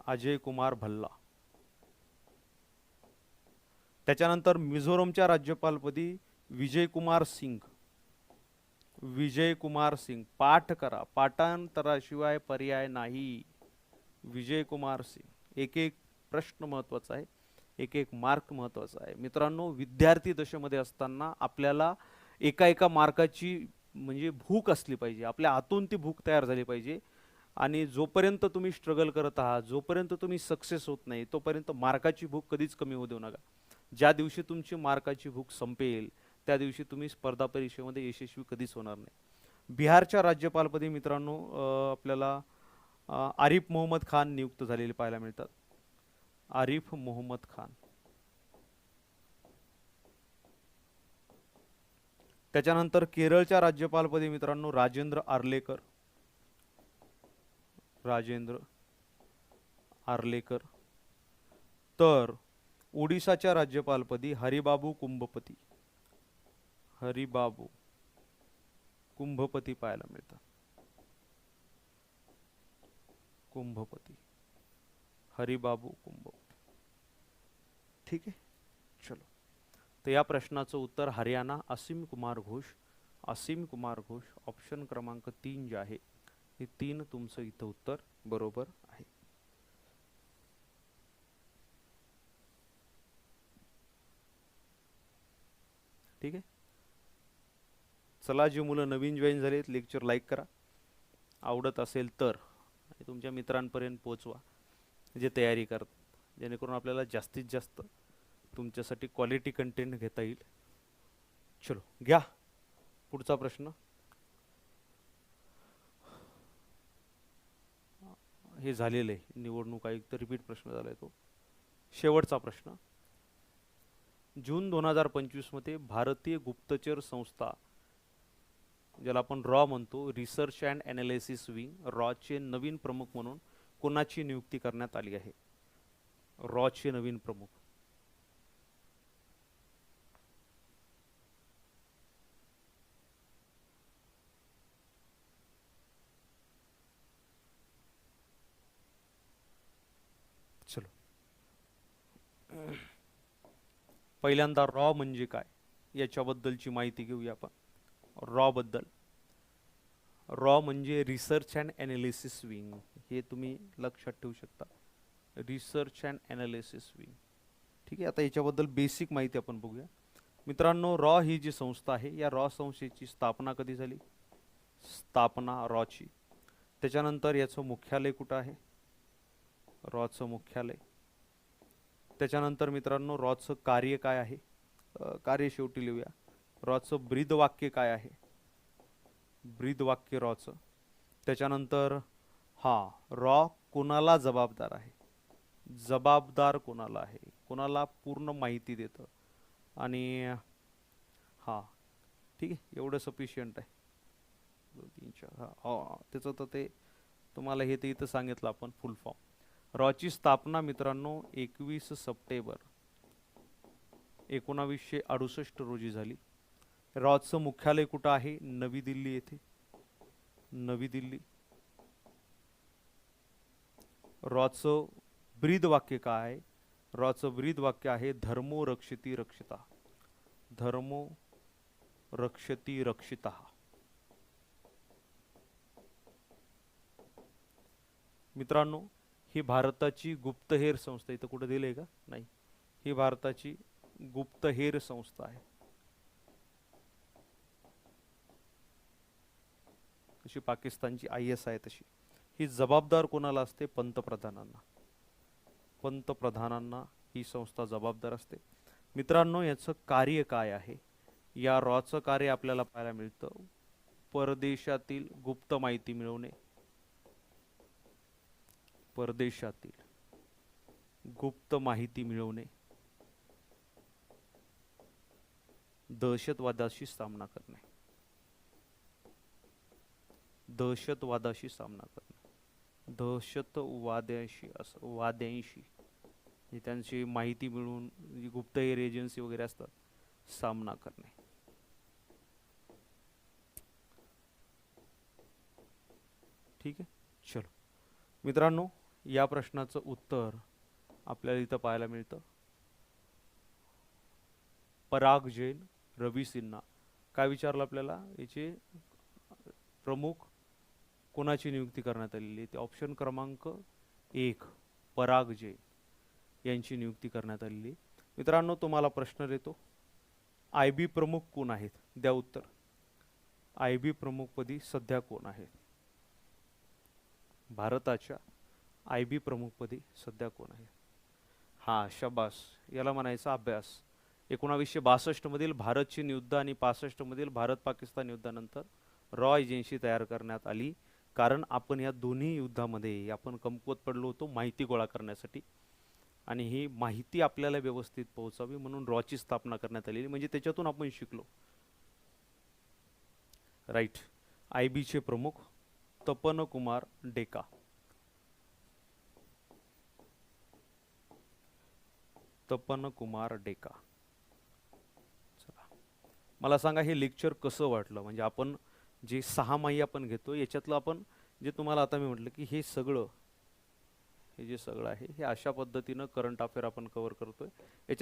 अजय कुमार भल्ला. त्याच्यानंतर मिझोरमच्या राज्यपालपदी विजय कुमार सिंग, विजय कुमार सिंग. पाठ करा, पाठांतराशिवाय पर्याय नाही. विजय कुमार सिंग. एक एक प्रश्न महत्वाचा आहे, एक एक मार्क महत्वाचा आहे मित्रांनो. विद्यार्थी दशेमध्ये असताना आपल्याला एका एका मार्काची म्हणजे भूक असली पाहिजे, आपल्या आतून ती भूक तयार झाली पाहिजे. आणि जोपर्यंत तुम्ही स्ट्रगल करत आहात, जोपर्यंत तुम्ही सक्सेस होत नाही, तोपर्यंत मार्काची भूक कधीच कमी होऊ देऊ नका. ज्या दिवशी तुमची मार्काची भूक संपेल त्या दिवशी तुम्ही स्पर्धा परीक्षेमध्ये यशस्वी कधीच होणार नाही. बिहारच्या राज्यपालपदी मित्रांनो आपल्याला आरिफ मोहम्मद खान नियुक्त झालेले पाहायला मिळतात, आरिफ मोहम्मद खान. त्याच्यानंतर केरळच्या राज्यपालपदी मित्रांनो राजेंद्र आर्लेकर, राजेंद्र आर्लेकर. तर ओडिसाच्या राज्यपालपदी हरिबाबू कुंभपती, हरिबाबू कुंभपती पाहायला मिळतात, कुंभपती, हरिबाबू कुंभपती. ठीक आहे. चलो, तर या प्रश्नाचं उत्तर हरियाणा, असीम कुमार घोष, असीम कुमार घोष. ऑप्शन क्रमांक 3 जे आहे हे 3 तुमचं इथं उत्तर बरोबर आहे. ठीक आहे. चला, जी मुलं नवीन जॉईन झालेत लेक्चर लाईक करा, आवडत असेल तर तुमच्या मित्रांपर्यंत पोहोचवा जे तयारी करतात, जेणेकरून आपल्याला जास्तीत जास्त तुमच्यासाठी क्वालिटी कंटेंट घेता येईल. चलो, घ्या पुढचा प्रश्न. हे झालेलं आहे, निवडणूक आयुक्त रिपीट प्रश्न झालाय तो. शेवटचा प्रश्न. जून 2025 मध्ये भारतीय गुप्तचर संस्था, ज्याला आपण रॉ म्हणतो, रिसर्च अँड ॲनालिसिस विंग, रॉचे नवीन प्रमुख म्हणून कोणाची नियुक्ती करण्यात आली आहे? रॉचे नवीन प्रमुख. चलो, पहिल्यांदा रॉ म्हणजे काय याच्याबद्दलची माहिती घेऊया आपण. रॉ बद्दल. रॉ म्हणजे रिसर्च अँड ॲनालिसिस विंग, हे तुम्ही लक्षात ठेवू शकता, रिसर्च अँड ॲनालिसिस विंग. ठीक आहे. आता याच्याबद्दल बेसिक माहिती आपण बघूया मित्रांनो. रॉ ही जी संस्था आहे, या रॉ संस्थेची स्थापना कधी झाली? स्थापना रॉची. त्याच्यानंतर याचं मुख्यालय कुठं आहे? रॉचं मुख्यालय. त्याच्यानंतर मित्रांनो रॉचं कार्य काय आहे? कार्य शेवटी लिहूया. रॉचं ब्रीदवाक्य काय आहे? ब्रीदवाक्य रॉचं. त्याच्यानंतर रॉ कोणाला जबाबदार आहे? जबाबदार कोणाला आहे? कोणाला पूर्ण माहिती देतं? आणि ठीक आहे, एवढं सफिशियंट आहे. 2 3 4 त्याचं तर ते तुम्हाला हे ते इथं सांगितलं आपण फुल फॉर्म. रॉची स्थापना मित्रांनो 21 सप्टेंबर 1968 रोजी झाली. रॉचं मुख्यालय कुठं आहे? नवी दिल्ली येथे, नवी दिल्ली. रॉचं ब्रीद वाक्य काय आहे? रॉचं ब्रीद वाक्य आहे धर्मो रक्षति रक्षिता, धर्मो रक्षति रक्षिता. मित्रांनो ही भारताची गुप्तहेर संस्था, इथं कुठं दिलंय का? नाही. ही भारताची गुप्तहेर संस्था आहे. जशी पाकिस्तानची IS आहे तशी. ही जबाबदार कोणाला असते? पंतप्रधानांना. पंतप्रधानांना ही संस्था जबाबदार असते. मित्रांनो, याचं कार्य काय आहे? या रॉचं कार्य आपल्याला पाहायला मिळतं परदेशातील गुप्त माहिती मिळवणे, परदेशातील गुप्त माहिती मिळवणे, दहशतवादाशी सामना करणे, दहशतवादाशी सामना करणे, वाद्यांशी म्हणजे त्यांची माहिती मिळवून गुप्तहेर एजन्सी वगैरे असतात सामना करणे. ठीक आहे, चलो मित्रांनो, या प्रश्नाचं उत्तर आपल्याला इथं पाहायला मिळतं. पराग जैन, रवी सिन्हा. काय विचारलं आपल्याला? याचे प्रमुख कोणाची नियुक्ती करण्यात आलेली? ते ऑप्शन क्रमांक 1 पराग जैन यांची नियुक्ती करण्यात आलेली. मित्रांनो, तुम्हाला प्रश्न देतो, IB प्रमुख कोण आहेत? द्या उत्तर. IB प्रमुखपदी सध्या कोण आहेत? भारताच्या IB प्रमुखपदी सध्या कोण आहे? हा, शबास, याला म्हणायचा अभ्यास. 1962 मधील भारत चीन युद्ध आणि 65 मधील भारत पाकिस्तान युद्धानंतर रॉ एजन्सी तयार करण्यात आली, कारण आपण या दोन्ही युद्धामध्ये आपण कमकुवत पडलो होतो माहिती गोळा करण्यासाठी, आणि ही माहिती आपल्याला व्यवस्थित पोहोचावी म्हणून रॉची स्थापना करण्यात आलेली. म्हणजे त्याच्यातून आपण शिकलो. राईट. IB चे प्रमुख तपन कुमार डेका. तपन कुमार डेका. चला, मला सांगा हे लेक्चर कसं वाटलं? म्हणजे आपण जे 6 माही आपण घेतो याच्यातलं आपण जे तुम्हाला आता मी म्हटलं की हे सगळं, हे जे सगळं आहे हे अशा पद्धतीनं करंट अफेअर आपण कव्हर करतोय. याच्यात